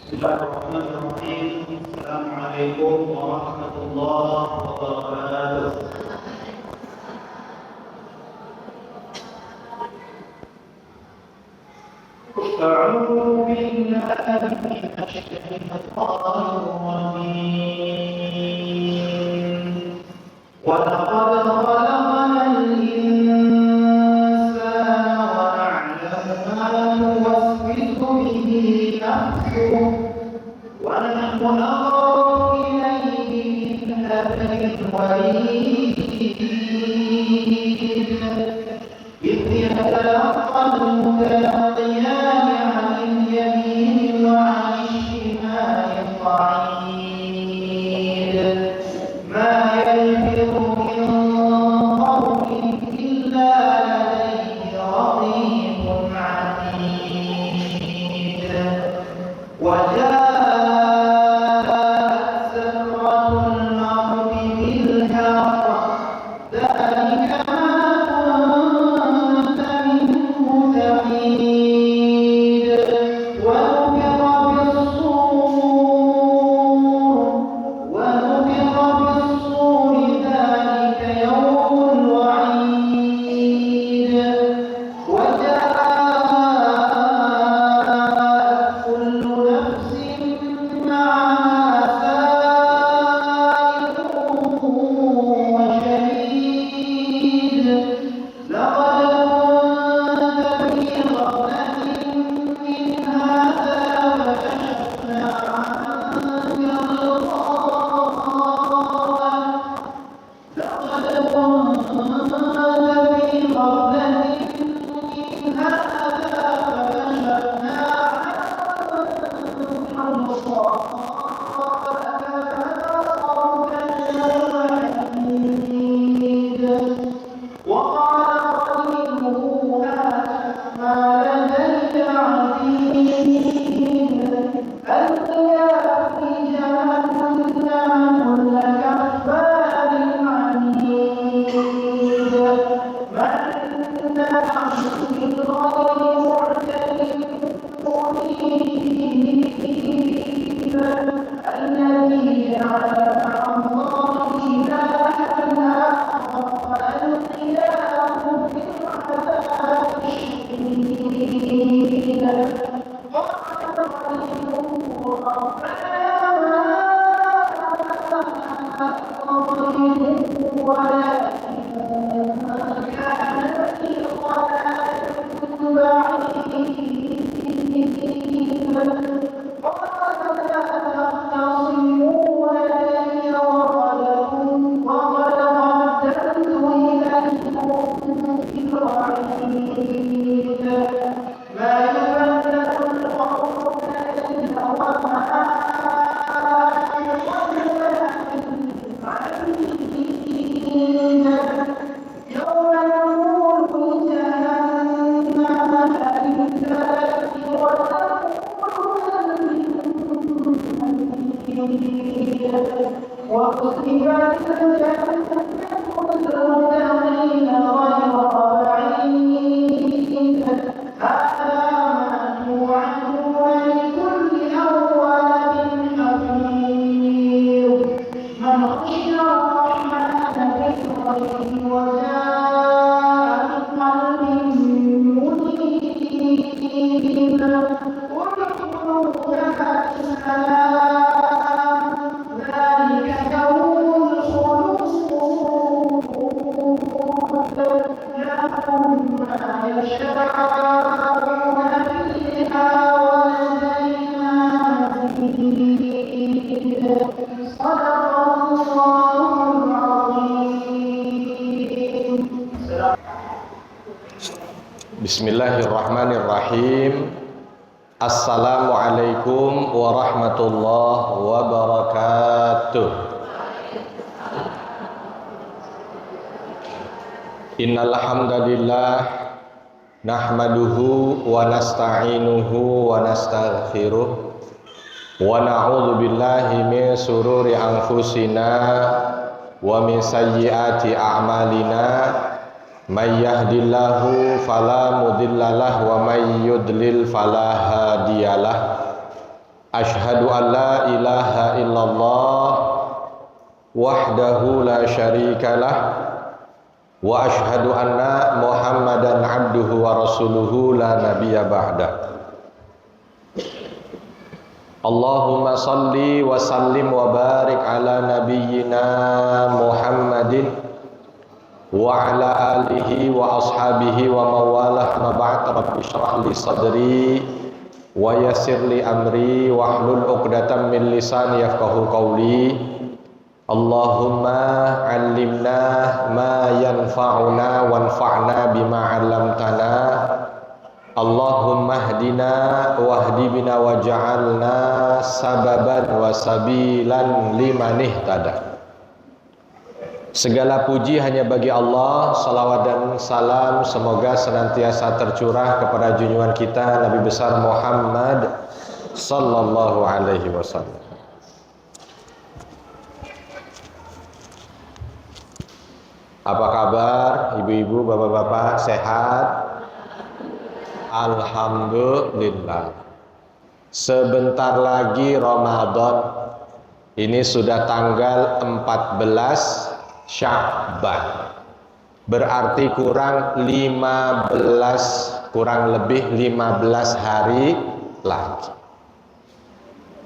Bismillahirrahmanirrahim. Assalamualaikum warahmatullahi wabarakatuh. أعوذ بالله من الشيطان الرجيم. ولقد خلقنا الإنسان ونعلم ما توسوس به نفسه ونحن أقرب إليه من حبل الوريد إذ يتلقى المتلقيان عن اليمين وعن الشمال قعيد ما يلفظ من قول إلا لديه رقيب عتيد وجاءت سكرة الموت بالحق ذلك ما كنت منه تحيد ونفخ بالصور ذلك يوم الوعيد وجاءت كل نفس معها سائق وشهيد لقد كنت في غفلة من هذا فكشفنا عنك غطاءك لقد كنت في غفلة من هذا فكشفنا عنك غطاءك فبصرك الحديد وقال قرينه هذا ما لدي عتيد ألقيا في جهنم كل كفار عنيد مناع للخير معتد مريب الذي جعل مع الله إلها فألقياه في العذاب الشديد قال قرينه ربنا ما أطغيته ولكن كان في ضلال بعيد قال لا تختصموا لدي وقد قدمت إليكم بالوعيد ما يبدل القول لدي وما يوم نقول لجهنم هل امتلأت وأزلفت الجنة للمتقين غير بعيد هذا ما توعدون لكل أواب حفيظ من خشي الرحمن بالغيب وجاء بقلب منيب ادخلوها بسلام ذلك يوم الخلود لهم ما يشاءون فيها ولدينا مزيد صدق الله العظيم. Bismillahirrahmanirrahim. Assalamualaikum warahmatullahi wabarakatuh. Innal hamdalillah nahmaduhu wa nasta'inuhu wa nastaghfiruh wa na'udzu billahi min sururi anfusina wa min sayyiati a'malina may yahdillahu fala mudhillalah wa may yudlil fala hadiyalah Asyhadu an la ilaha illallah wahdahu la syarikalah wa asyhadu anna Muhammadan abduhu wa rasuluhu la nabiyya ba'dah. Allahumma salli wa sallim wa barik ala nabiyyina Muhammadin wa ala alihi wa ashabihi wa mawalah, ma ba'd. Rabbi shrah li sadri wa yassir li amri wa hlul 'uqdatam min lisani yafqahu qawli. Allahumma 'allimna ma yanfa'una wanfa'na bima 'allamtana. Allahumma hdina wahdi bina waj'alna sababan wa sabilan liman ihtada. Segala puji hanya bagi Allah. Salawat dan salam semoga senantiasa tercurah kepada junjungan kita Nabi besar Muhammad sallallahu alaihi wasallam. Apa kabar ibu-ibu, bapak-bapak, sehat? Alhamdulillah. Sebentar lagi Ramadan. Ini sudah tanggal 14 Sya'ban. Berarti kurang lebih 15 hari lagi.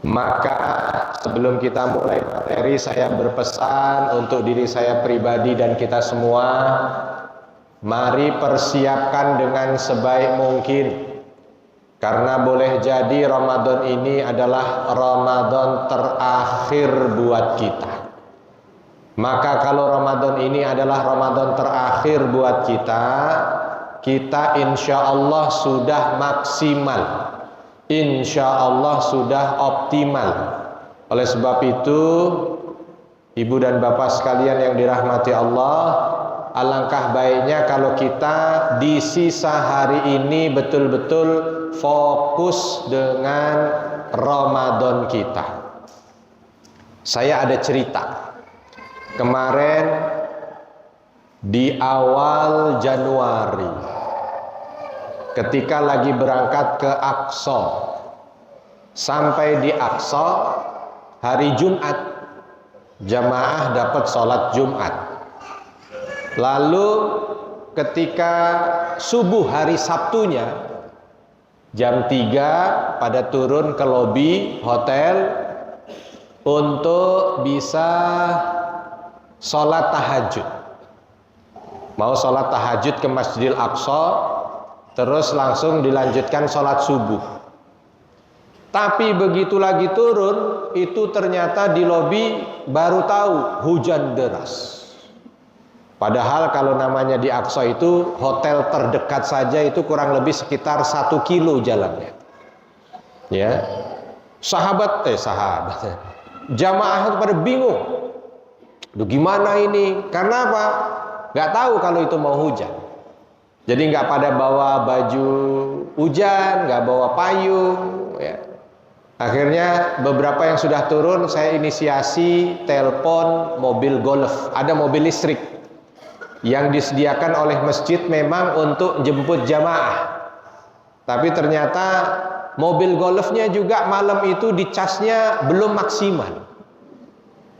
Maka sebelum kita mulai materi, saya berpesan untuk diri saya pribadi dan kita semua, mari persiapkan dengan sebaik mungkin. Karena boleh jadi Ramadan ini adalah Ramadan terakhir buat kita. Maka kalau Ramadan ini adalah Ramadan terakhir buat kita insya Allah sudah maksimal, insya Allah sudah optimal. Oleh sebab itu, ibu dan bapak sekalian yang dirahmati Allah, alangkah baiknya kalau kita di sisa hari ini betul-betul fokus dengan Ramadan kita. Saya ada cerita. Kemarin di awal Januari, ketika lagi berangkat ke Aqsa, sampai di Aqsa hari Jumat, jamaah dapat sholat Jumat. Lalu ketika subuh hari Sabtunya jam 3 pada turun ke lobi hotel untuk bisa sholat tahajud. Mau sholat tahajud ke Masjidil Aqsa, terus langsung dilanjutkan sholat subuh. Tapi begitu lagi turun, itu ternyata di lobi baru tahu hujan deras. Padahal kalau namanya di Aqsa itu, hotel terdekat saja itu kurang lebih sekitar 1 kilo jalannya. Ya, sahabat, jamaah itu pada bingung. Duh, gimana ini? Karena apa? Gak tahu kalau itu mau hujan. Jadi gak pada bawa baju hujan, gak bawa payung. Ya. Akhirnya beberapa yang sudah turun, saya inisiasi telepon mobil golf. Ada mobil listrik yang disediakan oleh masjid memang untuk jemput jamaah. Tapi ternyata mobil golfnya juga malam itu dicasnya belum maksimal.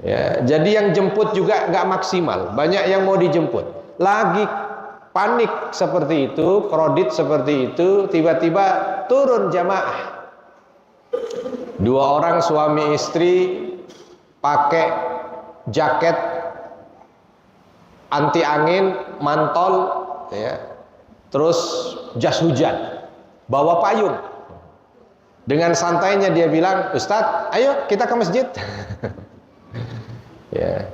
Ya, jadi yang jemput juga nggak maksimal. Banyak yang mau dijemput. Lagi panik seperti itu, kredit seperti itu, tiba-tiba turun jamaah. 2 orang suami istri pakai jaket anti angin, mantol, ya. Terus jas hujan, bawa payung. Dengan santainya dia bilang, "Ustadz, ayo kita ke masjid." Ya.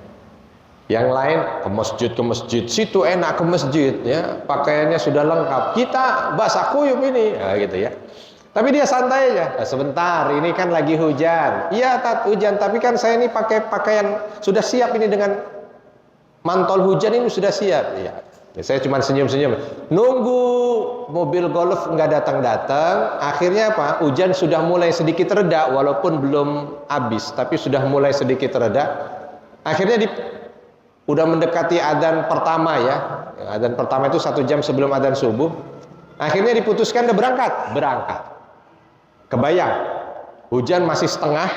Yang lain ke masjid, situ enak ke masjid, ya, pakaiannya sudah lengkap. Kita basah kuyup ini, nah, gitu ya. Tapi dia santai aja. Nah, sebentar, ini kan lagi hujan. Iya, hujan, tapi kan saya ini pakai pakaian sudah siap ini dengan mantol hujan ini sudah siap. Ya. Saya cuma senyum-senyum. Nunggu mobil golf nggak datang-datang. Akhirnya apa? Hujan sudah mulai sedikit reda, walaupun belum habis, tapi sudah mulai sedikit reda. Akhirnya udah mendekati adzan pertama ya. Adzan pertama itu 1 jam sebelum adzan subuh. Akhirnya diputuskan udah berangkat. Kebayang, hujan masih setengah,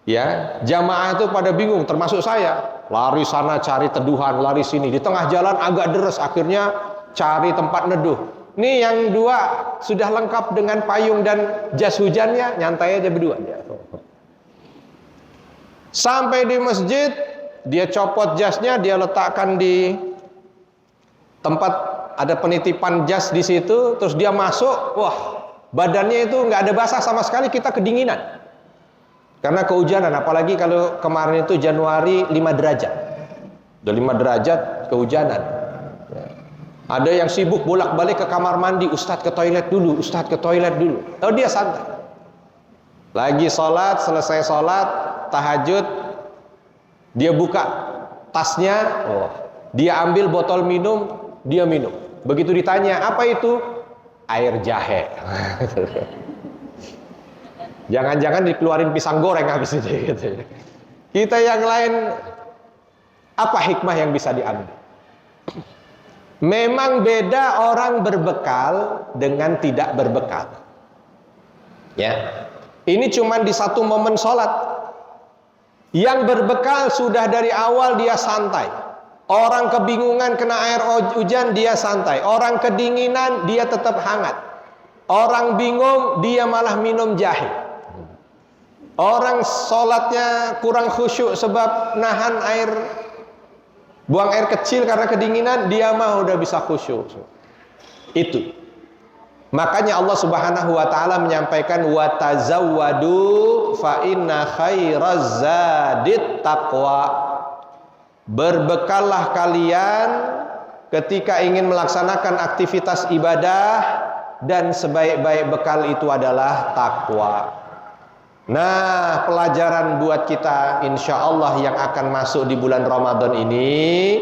ya, jamaah itu pada bingung, termasuk saya. Lari sana cari teduhan, lari sini. Di tengah jalan agak deres, akhirnya cari tempat neduh. Nih yang dua sudah lengkap dengan payung dan jas hujannya, nyantai aja berdua. Sampai di masjid, dia copot jasnya, dia letakkan di tempat ada penitipan jas di situ, terus dia masuk, wah, badannya itu nggak ada basah sama sekali, kita kedinginan. Karena kehujanan, apalagi kalau kemarin itu Januari 5 derajat. Udah 5 derajat kehujanan. Ada yang sibuk bolak-balik ke kamar mandi, Ustadz ke toilet dulu, Ustadz ke toilet dulu. Oh, dia santai. Lagi sholat, selesai sholat, tahajud, dia buka tasnya, oh, dia ambil botol minum, dia minum. Begitu ditanya, apa itu? Air jahe. Jangan-jangan dikeluarin pisang goreng habis itu gitu. Kita yang lain, apa hikmah yang bisa diambil? Memang beda orang berbekal dengan tidak berbekal. Ya, ini cuma di satu momen sholat. Yang berbekal sudah dari awal dia santai. Orang kebingungan kena air hujan, dia santai. Orang kedinginan, dia tetap hangat. Orang bingung, dia malah minum jahe. Orang sholatnya kurang khusyuk sebab nahan air, buang air kecil karena kedinginan, dia mah udah bisa khusyuk. Itu. Makanya Allah Subhanahu wa taala menyampaikan wa tazawwadu fa inna khairaz zadit taqwa. Berbekallah kalian ketika ingin melaksanakan aktivitas ibadah, dan sebaik-baik bekal itu adalah takwa. Nah, pelajaran buat kita insya Allah yang akan masuk di bulan Ramadan ini,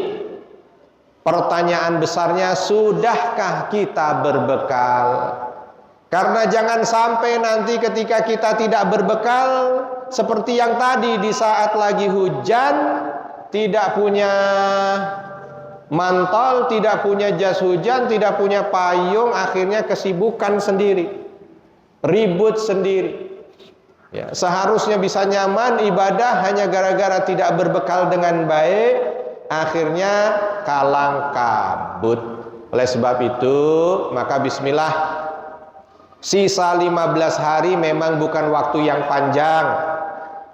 pertanyaan besarnya, sudahkah kita berbekal? Karena jangan sampai nanti ketika kita tidak berbekal, seperti yang tadi di saat lagi hujan, tidak punya mantel, tidak punya jas hujan, tidak punya payung, akhirnya kesibukan sendiri, ribut sendiri. Ya, seharusnya bisa nyaman ibadah, hanya gara-gara tidak berbekal dengan baik, akhirnya kalang kabut. Oleh sebab itu, maka bismillah, sisa 15 hari memang bukan waktu yang panjang,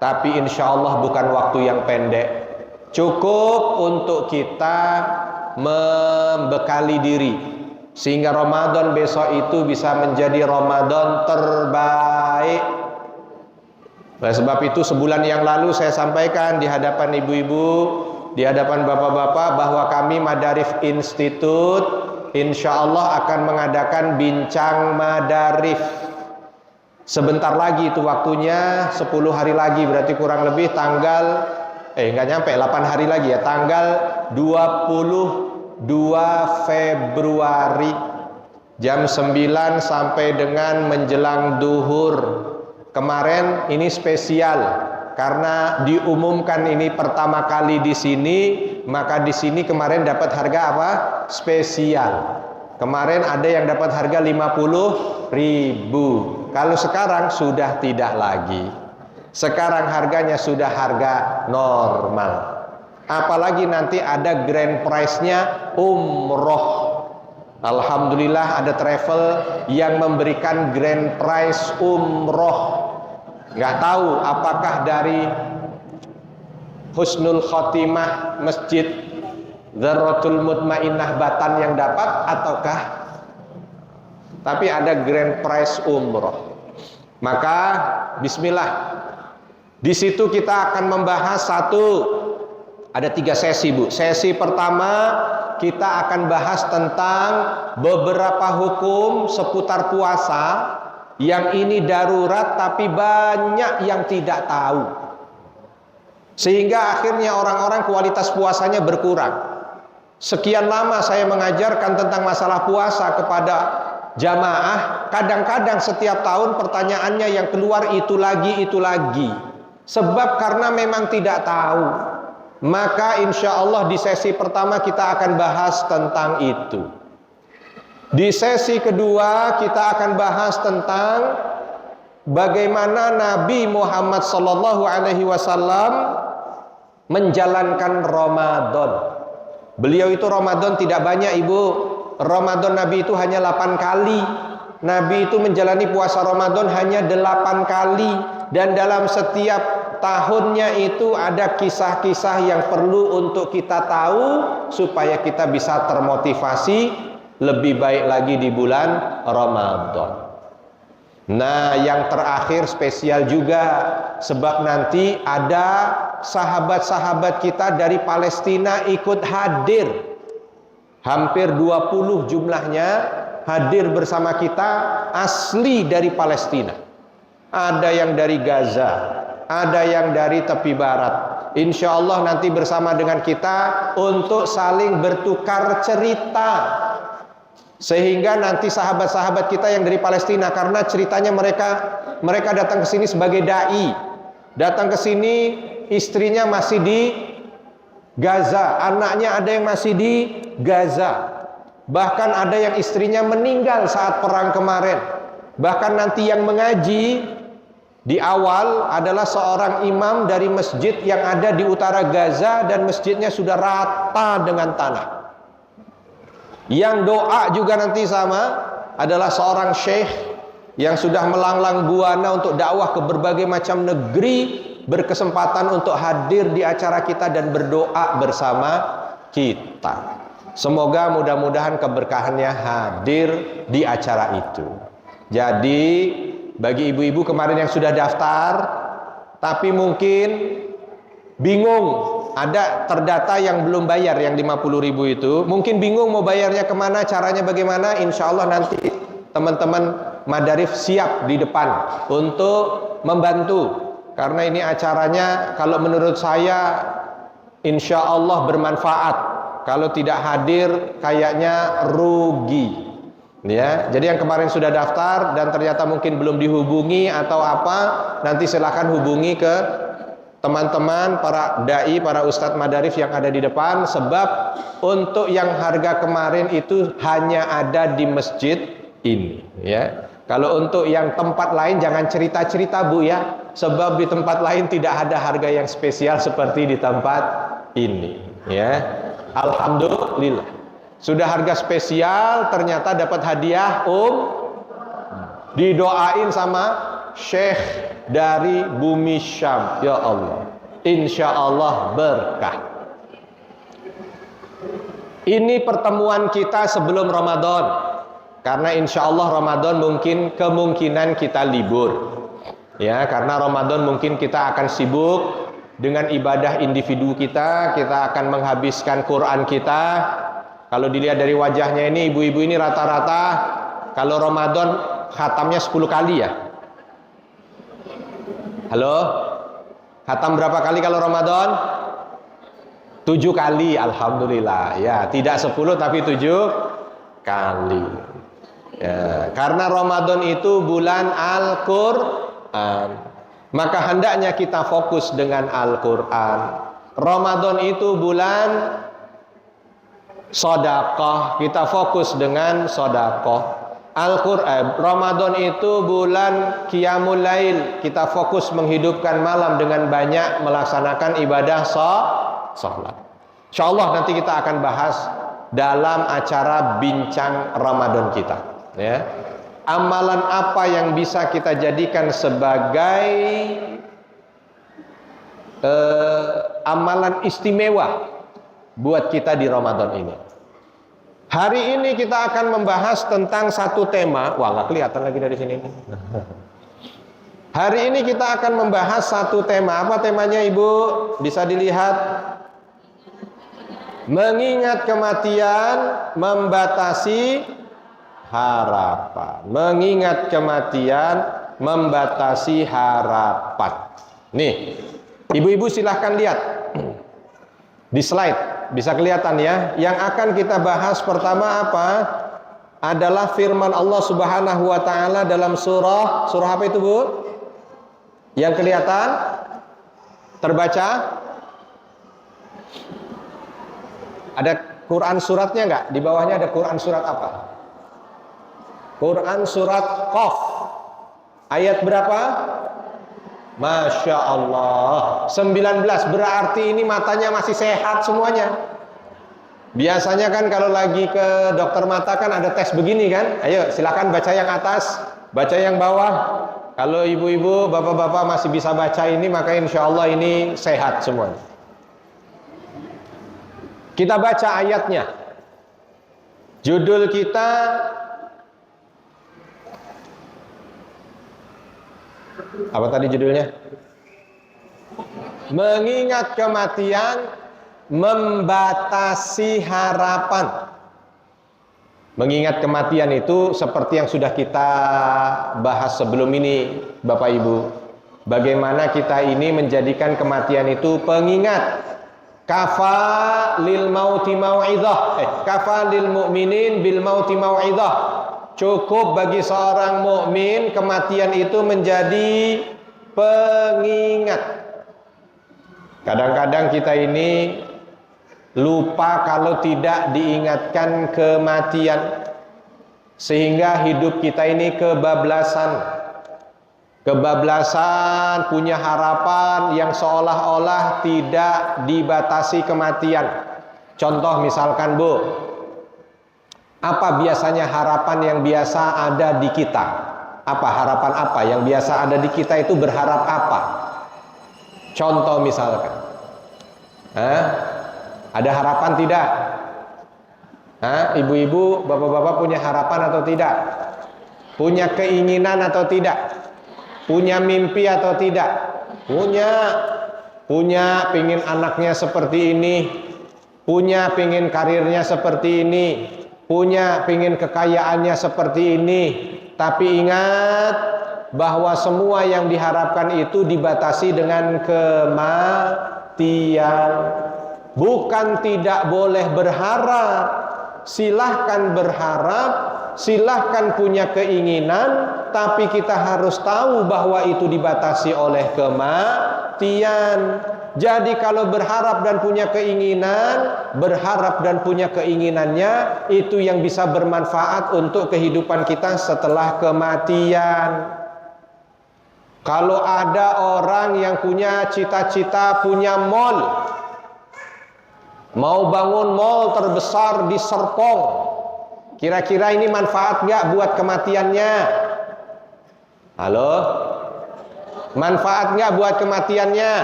tapi insya Allah bukan waktu yang pendek. Cukup untuk kita membekali diri, sehingga Ramadan besok itu bisa menjadi Ramadan terbaik. Oleh sebab itu, sebulan yang lalu saya sampaikan di hadapan ibu-ibu, di hadapan bapak-bapak, bahwa kami Madarif Institute insya Allah akan mengadakan bincang Madarif. Sebentar lagi itu waktunya, 10 hari lagi, berarti kurang lebih tanggal nggak nyampe 8 hari lagi ya, tanggal 22 Februari jam 9 sampai dengan menjelang duhur. Kemarin ini spesial karena diumumkan ini pertama kali di sini, maka di sini kemarin dapat harga apa? Spesial. Kemarin ada yang dapat harga 50.000. Kalau sekarang sudah tidak lagi. Sekarang harganya sudah harga normal. Apalagi nanti ada grand prize-nya umroh. Alhamdulillah ada travel yang memberikan grand prize umroh. Nggak tahu apakah dari Husnul Khotimah Masjid Dzarratul Mutmainnah Batan yang dapat ataukah, tapi ada grand prize umroh. Maka bismillah, di situ kita akan membahas ada 3 sesi, Bu. Sesi pertama kita akan bahas tentang beberapa hukum seputar puasa yang ini darurat tapi banyak yang tidak tahu, sehingga akhirnya orang-orang kualitas puasanya berkurang. Sekian lama saya mengajarkan tentang masalah puasa kepada jamaah, kadang-kadang setiap tahun pertanyaannya yang keluar itu lagi, sebab karena memang tidak tahu. Maka insya Allah di sesi pertama kita akan bahas tentang itu. Di sesi kedua kita akan bahas tentang bagaimana Nabi Muhammad sallallahu alaihi wasallam menjalankan Ramadan. Beliau itu Ramadan tidak banyak, Ibu. Ramadan Nabi itu hanya 8 kali. Nabi itu menjalani puasa Ramadan hanya 8 kali, dan dalam setiap tahunnya itu ada kisah-kisah yang perlu untuk kita tahu supaya kita bisa termotivasi lebih baik lagi di bulan Ramadan. Nah, yang terakhir spesial juga, sebab nanti ada sahabat-sahabat kita dari Palestina ikut hadir. Hampir 20 jumlahnya hadir bersama kita, asli dari Palestina. Ada yang dari Gaza, ada yang dari tepi barat. Insya Allah nanti bersama dengan kita untuk saling bertukar cerita, sehingga nanti sahabat-sahabat kita yang dari Palestina, karena ceritanya mereka datang ke sini sebagai dai, datang ke sini istrinya masih di Gaza, anaknya ada yang masih di Gaza, bahkan ada yang istrinya meninggal saat perang kemarin. Bahkan nanti yang mengaji di awal adalah seorang imam dari masjid yang ada di utara Gaza, dan masjidnya sudah rata dengan tanah. Yang doa juga nanti sama, adalah seorang syekh yang sudah melanglang buana untuk dakwah ke berbagai macam negeri, berkesempatan untuk hadir di acara kita dan berdoa bersama kita. Semoga mudah-mudahan keberkahannya hadir di acara itu. Jadi bagi ibu-ibu kemarin yang sudah daftar tapi mungkin bingung, ada terdata yang belum bayar yang 50.000 itu, mungkin bingung mau bayarnya kemana, caranya bagaimana, insya Allah nanti teman-teman Madarif siap di depan untuk membantu. Karena ini acaranya kalau menurut saya insya Allah bermanfaat. Kalau tidak hadir kayaknya rugi. Ya, jadi yang kemarin sudah daftar dan ternyata mungkin belum dihubungi atau apa, nanti silahkan hubungi ke teman-teman para dai, para ustadz Madarif yang ada di depan. Sebab untuk yang harga kemarin itu hanya ada di masjid ini, ya. Kalau untuk yang tempat lain jangan cerita-cerita Bu ya, sebab di tempat lain tidak ada harga yang spesial seperti di tempat ini, ya. Alhamdulillah. Sudah harga spesial, ternyata dapat hadiah didoain sama Syekh dari bumi Syam. Ya Allah, insya Allah berkah. Ini pertemuan kita sebelum Ramadan, karena insya Allah Ramadan mungkin kemungkinan kita libur, ya, karena Ramadan mungkin kita akan sibuk dengan ibadah individu kita akan menghabiskan Quran kita. Kalau dilihat dari wajahnya ini, ibu-ibu ini rata-rata kalau Ramadan khatamnya 10 kali ya. Halo? Khatam berapa kali kalau Ramadan? 7 kali, alhamdulillah. Ya, tidak 10 tapi 7 kali. Ya, karena Ramadan itu bulan Al-Qur'an. Maka hendaknya kita fokus dengan Al-Qur'an. Ramadan itu bulan sedekah, kita fokus dengan sedekah. Ramadan itu bulan Qiyamul Lail, kita fokus menghidupkan malam dengan banyak melaksanakan ibadah salat. Insyaallah nanti kita akan bahas dalam acara bincang Ramadan kita, ya. Amalan apa yang bisa kita jadikan sebagai amalan istimewa buat kita di Ramadan ini. Hari ini kita akan membahas tentang satu tema. Wah, nggak kelihatan lagi dari sini. Hari ini kita akan membahas satu tema. Apa temanya, Ibu? Bisa dilihat. Mengingat kematian, membatasi harapan. Mengingat kematian, membatasi harapan. Nih, ibu-ibu silahkan lihat di slide. Bisa kelihatan ya. Yang akan kita bahas pertama apa? Adalah firman Allah Subhanahu wa taala dalam surah apa itu, Bu? Yang kelihatan? Terbaca? Ada Quran suratnya enggak? Di bawahnya ada Quran surat apa? Quran surat Qaf. Ayat berapa? Masya Allah, 19. Berarti ini matanya masih sehat semuanya. Biasanya kan kalau lagi ke dokter mata kan ada tes begini kan. Ayo silakan baca yang atas, baca yang bawah. Kalau ibu-ibu, bapak-bapak masih bisa baca ini, maka insya Allah ini sehat semuanya. Kita baca ayatnya. Judul kita apa tadi judulnya? Mengingat kematian, membatasi harapan. Mengingat kematian itu seperti yang sudah kita bahas sebelum ini, Bapak Ibu. Bagaimana kita ini menjadikan kematian itu pengingat. Kafa lil mauti mau'izah. Kafa lil mu'minin bil mauti mau'izah. Cukup bagi seorang mukmin kematian itu menjadi pengingat. Kadang-kadang kita ini lupa kalau tidak diingatkan kematian, sehingga hidup kita ini kebablasan. Kebablasan, punya harapan yang seolah-olah tidak dibatasi kematian. Contoh misalkan Bu, apa biasanya harapan yang biasa ada di kita? Apa harapan apa yang biasa ada di kita itu berharap apa? Contoh misalkan, ada harapan tidak? Ibu-ibu, bapak-bapak punya harapan atau tidak? Punya keinginan atau tidak? Punya mimpi atau tidak? Punya pingin anaknya seperti ini, punya pingin karirnya seperti ini, punya pingin kekayaannya seperti ini. Tapi ingat bahwa semua yang diharapkan itu dibatasi dengan kematian. Bukan tidak boleh berharap, silahkan berharap, silahkan punya keinginan, tapi kita harus tahu bahwa itu dibatasi oleh kematian. Jadi kalau berharap dan punya keinginan, berharap dan punya keinginannya, itu yang bisa bermanfaat untuk kehidupan kita setelah kematian. Kalau ada orang yang punya cita-cita punya mall, mau bangun mall terbesar di Serpong, kira-kira ini manfaat nggak buat kematiannya? Halo? Manfaat nggak buat kematiannya?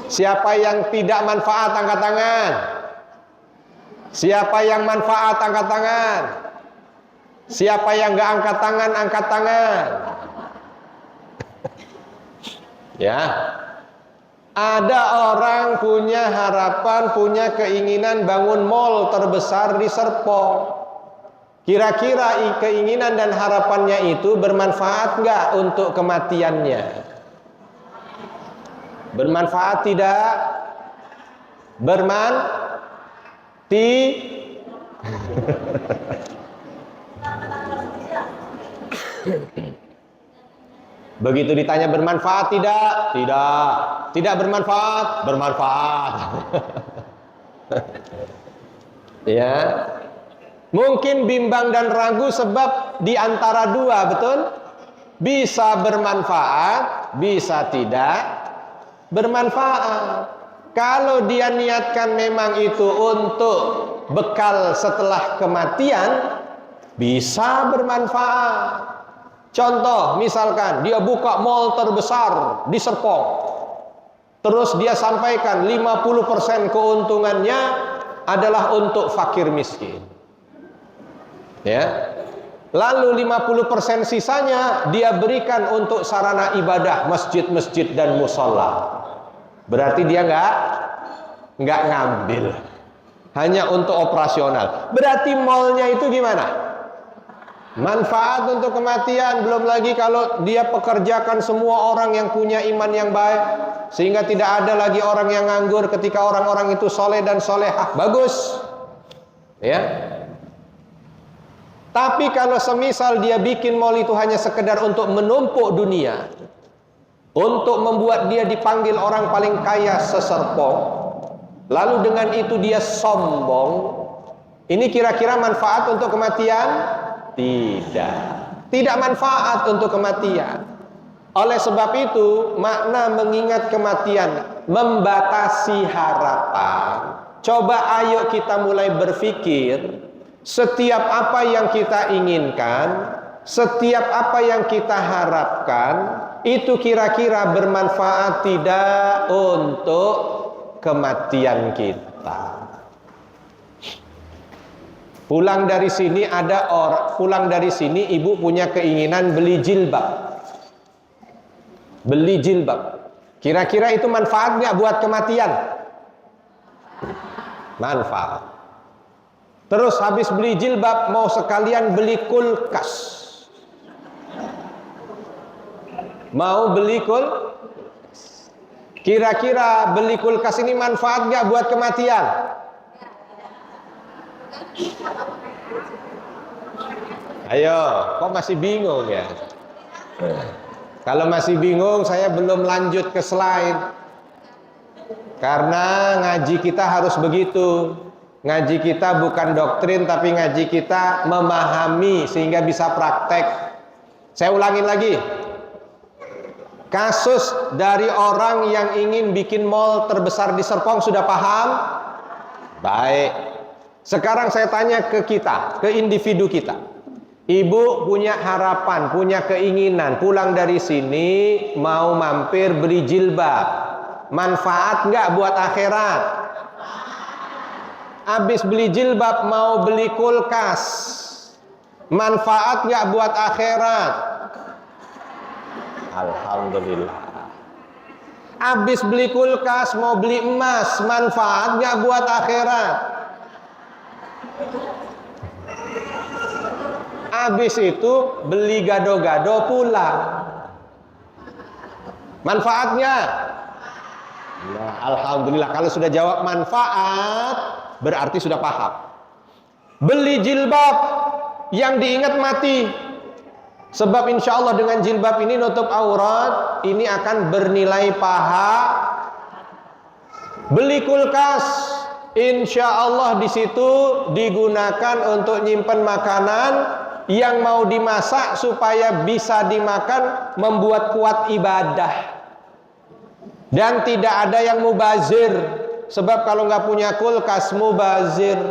Siapa yang tidak manfaat angkat tangan? Siapa yang manfaat angkat tangan? Siapa yang nggak angkat tangan angkat tangan? Ya. Ada orang punya harapan, punya keinginan bangun mall terbesar di Serpong. Kira-kira keinginan dan harapannya itu bermanfaat nggak untuk kematiannya? Bermanfaat tidak? Begitu ditanya bermanfaat tidak? Tidak. Tidak bermanfaat? Bermanfaat. Ya. Mungkin bimbang dan ragu sebab di antara dua, betul? Bisa bermanfaat, bisa tidak bermanfaat. Kalau dia niatkan memang itu untuk bekal setelah kematian, bisa bermanfaat. Contoh, misalkan dia buka mall terbesar di Serpong. Terus dia sampaikan 50% keuntungannya adalah untuk fakir miskin. Ya. Lalu 50% sisanya dia berikan untuk sarana ibadah, masjid-masjid dan musola. Berarti dia nggak ngambil. Hanya untuk operasional. Berarti mallnya itu gimana? Manfaat untuk kematian. Belum lagi kalau dia pekerjakan semua orang yang punya iman yang baik, sehingga tidak ada lagi orang yang nganggur ketika orang-orang itu soleh dan solehah. Bagus. Ya. Tapi kalau semisal dia bikin mall itu hanya sekedar untuk menumpuk dunia, untuk membuat dia dipanggil orang paling kaya se-Serpong, lalu dengan itu dia sombong, ini kira-kira manfaat untuk kematian? Tidak. tidak manfaat untuk kematian. Oleh sebab itu, makna mengingat kematian membatasi harapan. Coba ayo kita mulai berpikir, setiap apa yang kita inginkan, setiap apa yang kita harapkan, itu kira-kira bermanfaat tidak untuk kematian kita. Pulang dari sini pulang dari sini ibu punya keinginan beli jilbab. Beli jilbab. Kira-kira itu manfaat nggak buat kematian? Manfaat. Terus habis beli jilbab mau sekalian beli kulkas. Mau beli kulkas. Kira-kira beli kulkas ini manfaat nggak buat kematian? Ayo, kok masih bingung ya? Kalau masih bingung, saya belum lanjut ke slide. Karena ngaji kita harus begitu. Ngaji kita bukan doktrin, tapi ngaji kita memahami sehingga bisa praktek. Saya ulangin lagi. Kasus dari orang yang ingin bikin mall terbesar di Serpong sudah paham? Baik. Sekarang saya tanya ke kita, ke individu kita. Ibu punya harapan, punya keinginan pulang dari sini mau mampir beli jilbab. Manfaat nggak buat akhirat? Habis beli jilbab mau beli kulkas. Manfaat nggak buat akhirat? Alhamdulillah. Habis beli kulkas mau beli emas. Manfaat nggak buat akhirat? Habis itu beli gado-gado pulang. Manfaatnya? Ya, alhamdulillah. Kalau sudah jawab manfaat, berarti sudah paham. Beli jilbab yang diingat mati. Sebab insya Allah dengan jilbab ini nutup aurat, ini akan bernilai paha. Beli kulkas, insya Allah di situ digunakan untuk nyimpen makanan yang mau dimasak supaya bisa dimakan, membuat kuat ibadah. Dan tidak ada yang mubazir. Sebab kalau nggak punya kulkas mubazir.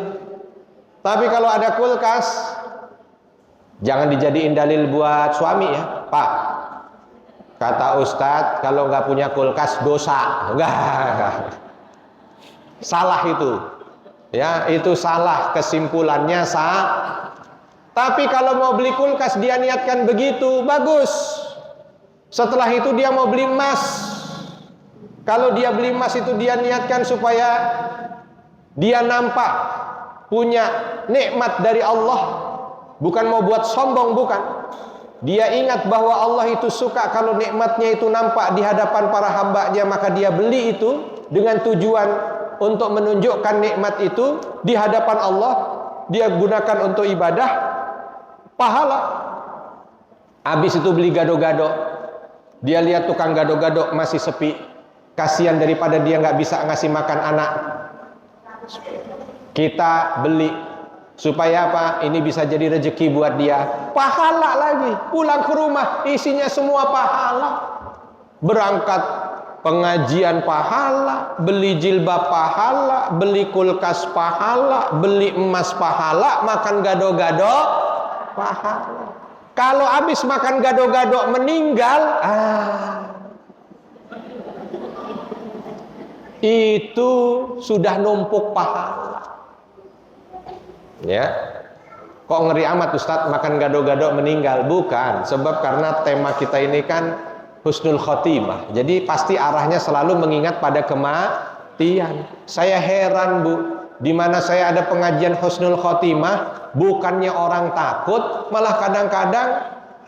Tapi kalau ada kulkas, jangan dijadiin dalil buat suami ya, Pak. Kata Ustadz, kalau nggak punya kulkas dosa. Enggak. Salah itu. Ya, itu salah, kesimpulannya salah. Tapi kalau mau beli kulkas dia niatkan begitu, bagus. Setelah itu dia mau beli emas. Kalau dia beli emas itu dia niatkan supaya dia nampak punya nikmat dari Allah. Bukan mau buat sombong, bukan. Dia ingat bahwa Allah itu suka kalau nikmatnya itu nampak di hadapan para hambanya, maka dia beli itu dengan tujuan untuk menunjukkan nikmat itu di hadapan Allah. Dia gunakan untuk ibadah, pahala. Habis itu beli gado-gado. Dia lihat tukang gado-gado masih sepi. Kasihan daripada dia nggak bisa ngasih makan anak. Kita beli supaya apa? Ini bisa jadi rezeki buat dia. Pahala lagi. Pulang ke rumah isinya semua pahala. Berangkat pengajian pahala, beli jilbab pahala, beli kulkas pahala, beli emas pahala, makan gado-gado pahala. Kalau habis makan gado-gado meninggal, itu sudah numpuk pahala. Ya. Kok ngeri amat Ustadz makan gado-gado meninggal? Bukan, sebab karena tema kita ini kan husnul khotimah. Jadi pasti arahnya selalu mengingat pada kematian. Saya heran, Bu, di mana saya ada pengajian husnul khotimah, bukannya orang takut, malah kadang-kadang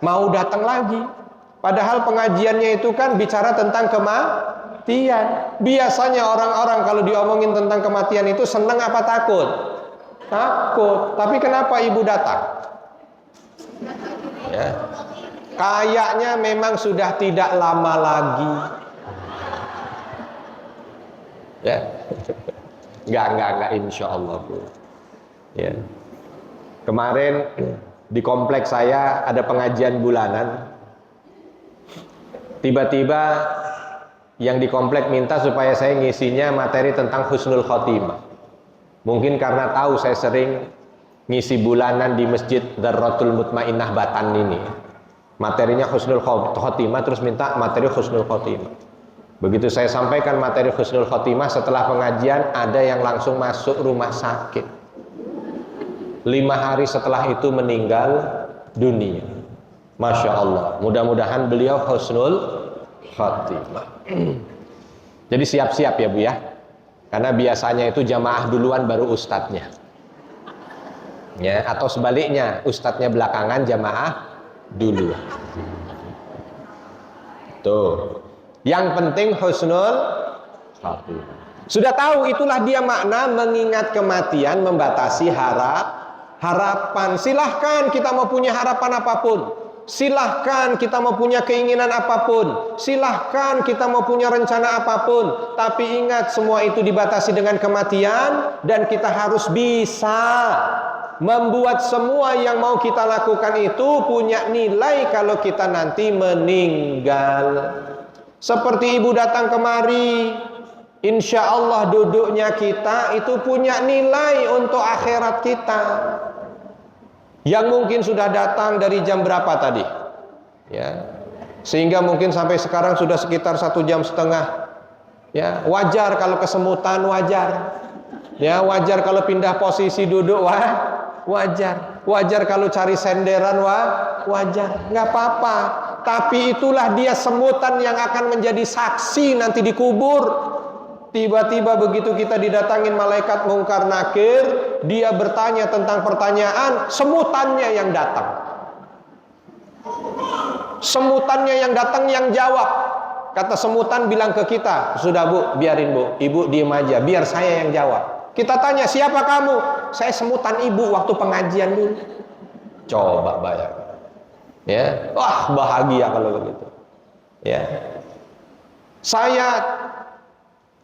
mau datang lagi. Padahal pengajiannya itu kan bicara tentang kematian. Biasanya orang-orang kalau diomongin tentang kematian itu senang apa takut? Takut. Tapi kenapa ibu datang? Ya. Kayaknya memang sudah tidak lama lagi. Ya. Enggak insya Allah, Bu. Ya. Kemarin Di kompleks saya ada pengajian bulanan. Tiba-tiba yang di komplek minta supaya saya ngisinya materi tentang husnul khotimah. Mungkin karena tahu saya sering ngisi bulanan di Masjid Darratul Mutmainnah Batan ini. Materinya husnul khotimah, terus minta materi husnul khotimah. Begitu saya sampaikan materi husnul khotimah, setelah pengajian ada yang langsung masuk rumah sakit. 5 hari setelah itu meninggal dunia. Masya Allah. Mudah-mudahan beliau husnul khotimah. Jadi siap-siap ya Bu ya, karena biasanya itu jamaah duluan baru ustadznya ya, atau sebaliknya ustadznya belakangan, jamaah dulu. Tuh, yang penting husnul khotimah. Sudah tahu itulah dia makna mengingat kematian, membatasi harapan. Silahkan kita mau punya harapan apapun, silahkan kita mau punya keinginan apapun, silahkan kita mau punya rencana apapun, tapi ingat semua itu dibatasi dengan kematian, dan kita harus bisa membuat semua yang mau kita lakukan itu punya nilai kalau kita nanti meninggal. Seperti ibu datang kemari, insya Allah duduknya kita itu punya nilai untuk akhirat kita. Yang mungkin sudah datang dari jam berapa tadi ya, sehingga mungkin sampai sekarang sudah sekitar 1,5 jam ya. Wajar kalau kesemutan, wajar ya, wajar kalau pindah posisi duduk, wajar kalau cari senderan, wajar, nggak apa-apa. Tapi itulah dia semutan yang akan menjadi saksi nanti di kubur. Tiba-tiba begitu kita didatangin malaikat mungkar nakir, dia bertanya tentang pertanyaan, semutannya yang datang. Semutannya yang datang yang jawab. Kata semutan bilang ke kita, sudah Bu, biarin Bu, Ibu diem aja, biar saya yang jawab. Kita tanya, siapa kamu? Saya semutan Ibu waktu pengajian dulu. Coba bayar. Ya, wah bahagia kalau begitu. Ya. Saya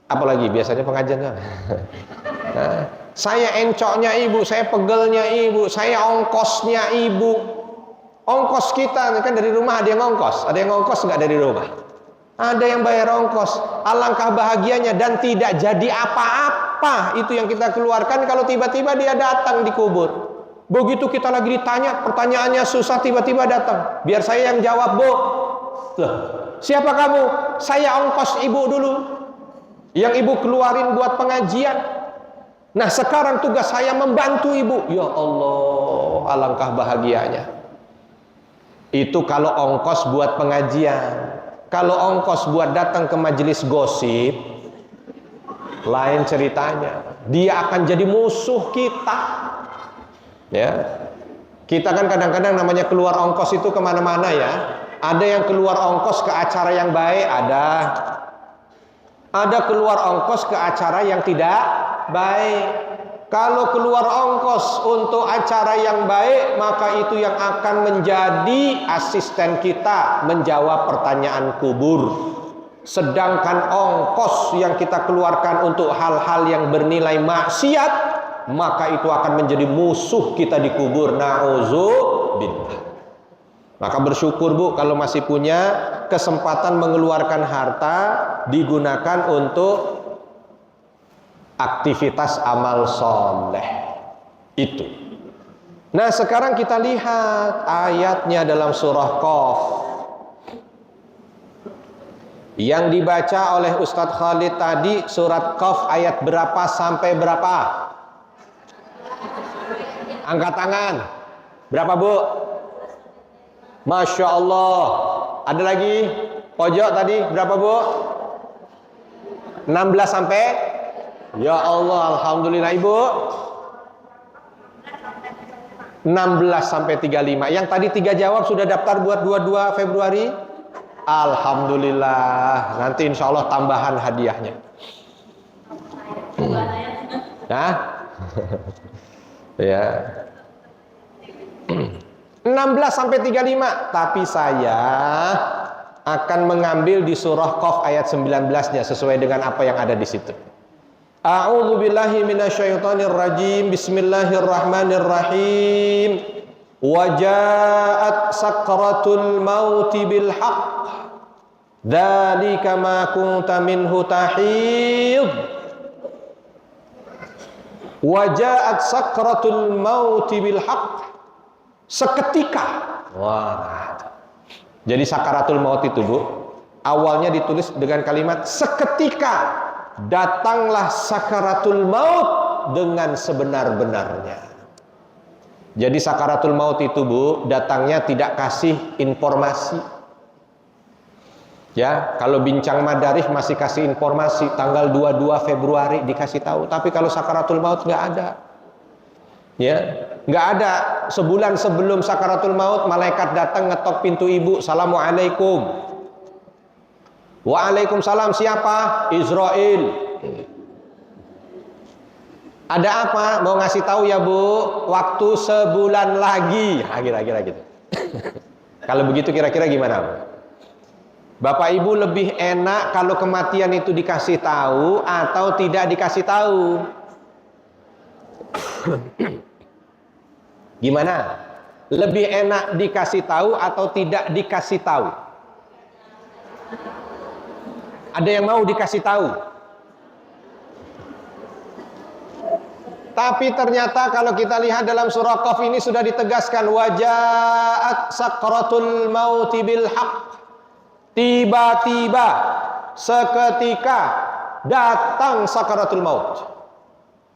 apalagi biasanya pengajian nah, saya encoknya Ibu, saya pegelnya Ibu, saya ongkosnya Ibu. Ongkos kita kan dari rumah, ada yang ongkos, ada yang ongkos nggak dari rumah, ada yang bayar ongkos. Alangkah bahagianya, dan tidak jadi apa-apa itu yang kita keluarkan kalau tiba-tiba dia datang di kubur. Begitu kita lagi ditanya, pertanyaannya susah, tiba-tiba datang, biar saya yang jawab Bu. Loh, siapa kamu? Saya ongkos Ibu dulu, yang Ibu keluarin buat pengajian. Nah sekarang tugas saya membantu Ibu. Ya Allah, alangkah bahagianya. Itu kalau ongkos buat pengajian. Kalau ongkos buat datang ke majelis gosip, lain ceritanya. Dia akan jadi musuh kita. Ya, kita kan kadang-kadang namanya keluar ongkos itu kemana-mana ya. Ada yang keluar ongkos ke acara yang baik, ada keluar ongkos ke acara yang tidak baik. Kalau keluar ongkos untuk acara yang baik, maka itu yang akan menjadi asisten kita menjawab pertanyaan kubur. Sedangkan ongkos yang kita keluarkan untuk hal-hal yang bernilai maksiat, maka itu akan menjadi musuh kita di kubur. Na'udzubillah. Maka bersyukur Bu kalau masih punya kesempatan mengeluarkan harta, digunakan untuk aktivitas amal soleh itu. Nah sekarang kita lihat ayatnya dalam surah Qaf yang dibaca oleh Ustadz Khalid tadi. Surat Qaf ayat berapa sampai berapa? Angkat tangan. Berapa Bu? Masya Allah. Ada lagi? Pojok tadi berapa Bu? 16 sampai? Ya Allah, alhamdulillah Ibu. 16 sampai 35. Yang tadi 3 jawab sudah daftar buat 22 Februari? Alhamdulillah. Nanti insya Allah tambahan hadiahnya. Nah, ya. 16 sampai 35. Tapi saya akan mengambil di surah Qaf ayat 19-nya sesuai dengan apa yang ada di situ. A'udzu billahi minasyaitonir rajim. Bismillahirrahmanirrahim. Wajaat sakratul mauti bil haqq dzalika ma kunta minhu tahid. Wajaat sakratul mauti bil haqq, seketika. Wah. Jadi sakaratul maut itu, Bu, awalnya ditulis dengan kalimat seketika datanglah sakaratul maut dengan sebenar-benarnya. Jadi sakaratul maut itu, Bu, datangnya tidak kasih informasi. Ya, kalau bincang madarih masih kasih informasi tanggal 22 Februari dikasih tahu, tapi kalau sakaratul maut nggak ada. Ya, nggak ada. Sebulan sebelum sakaratul maut malaikat datang ngetok pintu ibu, "Assalamualaikum." "Waalaikumsalam." "Siapa?" "Israel." "Ada apa?" "Mau ngasih tahu ya, Bu, waktu sebulan lagi." Nah, kira-kira gitu. Kalau begitu kira-kira gimana, Bu? Bapak Ibu lebih enak kalau kematian itu dikasih tahu atau tidak dikasih tahu? Gimana? Lebih enak dikasih tahu atau tidak dikasih tahu? Ada yang mau dikasih tahu? Tapi ternyata kalau kita lihat dalam surah Qaf ini sudah ditegaskan, wajaat sakratul mauti bil haqq. Tiba-tiba, seketika datang sakaratul maut.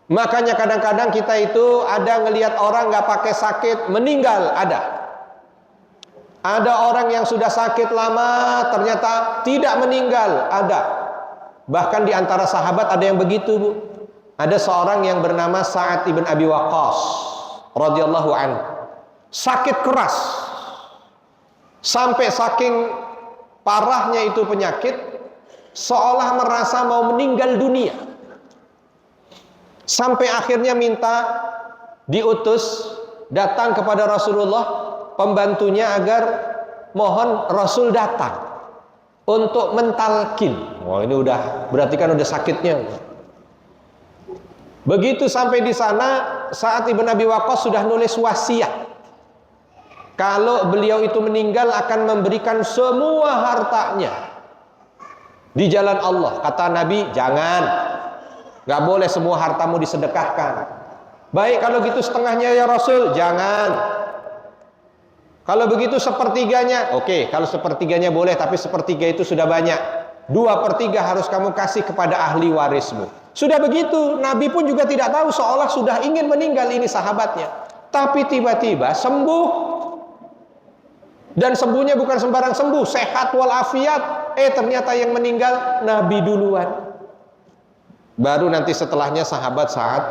Makanya kadang-kadang kita itu ada ngelihat orang nggak pakai sakit meninggal, ada. Ada orang yang sudah sakit lama ternyata tidak meninggal, ada. Bahkan di antara sahabat ada yang begitu, Bu. Ada seorang yang bernama Sa'ad ibn Abi Waqqas radhiyallahu anhu. Sakit keras. Sampai saking parahnya itu penyakit, seolah merasa mau meninggal dunia. Sampai akhirnya minta diutus datang kepada Rasulullah, pembantunya, agar mohon Rasul datang untuk mentalkin. Wah, ini udah berarti kan udah sakitnya. Begitu sampai di sana, Sa'ad ibn Abi Waqqas sudah nulis wasiat. Kalau beliau itu meninggal akan memberikan semua hartanya di jalan Allah. Kata Nabi, jangan, nggak boleh semua hartamu disedekahkan. Baik, kalau gitu setengahnya ya Rasul. Jangan. Kalau begitu sepertiganya. Oke, kalau sepertiganya boleh, tapi sepertiga itu sudah banyak. 2/3 harus kamu kasih kepada ahli warismu. Sudah begitu, Nabi pun juga tidak tahu, seolah sudah ingin meninggal ini sahabatnya. Tapi tiba-tiba sembuh. Dan sembuhnya bukan sembarang sembuh, sehat walafiat. Ternyata yang meninggal Nabi duluan. Baru nanti setelahnya sahabat Sa'ad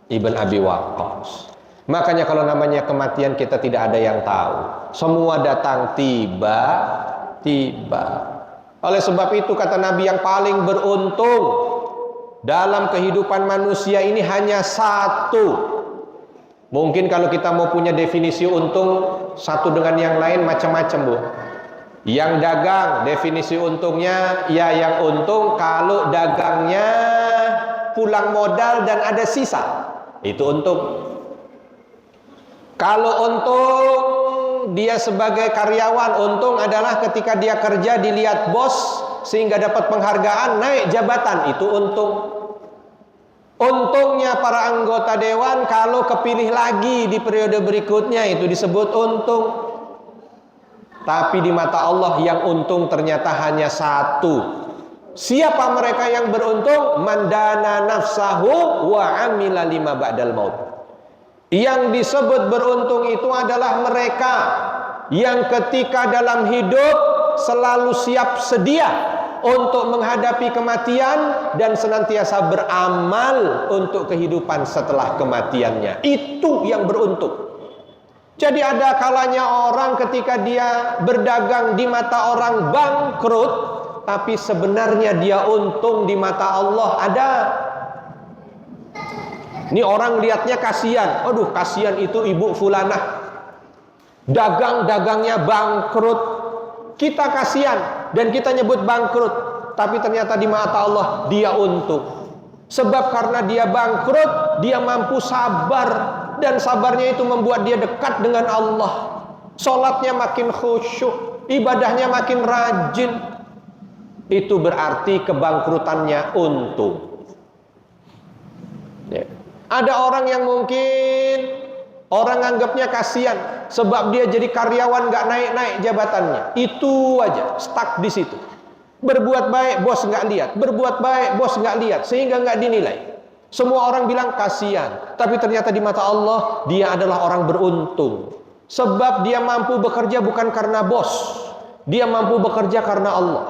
ibn Abi Waqqas. Makanya kalau namanya kematian kita tidak ada yang tahu. Semua datang tiba-tiba. Oleh sebab itu kata Nabi, yang paling beruntung dalam kehidupan manusia ini hanya satu. Mungkin kalau kita mau punya definisi untung satu dengan yang lain macam-macam, Bu. Yang dagang definisi untungnya, ya yang untung kalau dagangnya pulang modal dan ada sisa, itu untung. Kalau untung dia sebagai karyawan, untung adalah ketika dia kerja dilihat bos sehingga dapat penghargaan, naik jabatan, itu untung. Untungnya para anggota dewan kalau kepilih lagi di periode berikutnya, itu disebut untung. Tapi di mata Allah yang untung ternyata hanya satu. Siapa mereka yang beruntung? Mandana nafsahu wa amila lima ba'dal maut. Yang disebut beruntung itu adalah mereka yang ketika dalam hidup selalu siap sedia untuk menghadapi kematian dan senantiasa beramal untuk kehidupan setelah kematiannya. Itu yang beruntung. Jadi ada kalanya orang ketika dia berdagang di mata orang bangkrut, tapi sebenarnya dia untung di mata Allah. Ada. Ini orang lihatnya kasihan. Aduh, kasihan itu ibu fulanah. Dagang-dagangnya bangkrut. Kita kasihan dan kita nyebut bangkrut, tapi ternyata di mata Allah dia untung. Sebab karena dia bangkrut, dia mampu sabar dan sabarnya itu membuat dia dekat dengan Allah. Sholatnya makin khusyuk, ibadahnya makin rajin. Itu berarti kebangkrutannya untung. Ya. Ada orang yang mungkin orang anggapnya kasihan sebab dia jadi karyawan gak naik-naik jabatannya. Itu aja, stuck di situ. Berbuat baik bos nggak lihat, berbuat baik bos nggak lihat, sehingga nggak dinilai. Semua orang bilang kasihan, tapi ternyata di mata Allah dia adalah orang beruntung. Sebab dia mampu bekerja bukan karena bos, dia mampu bekerja karena Allah.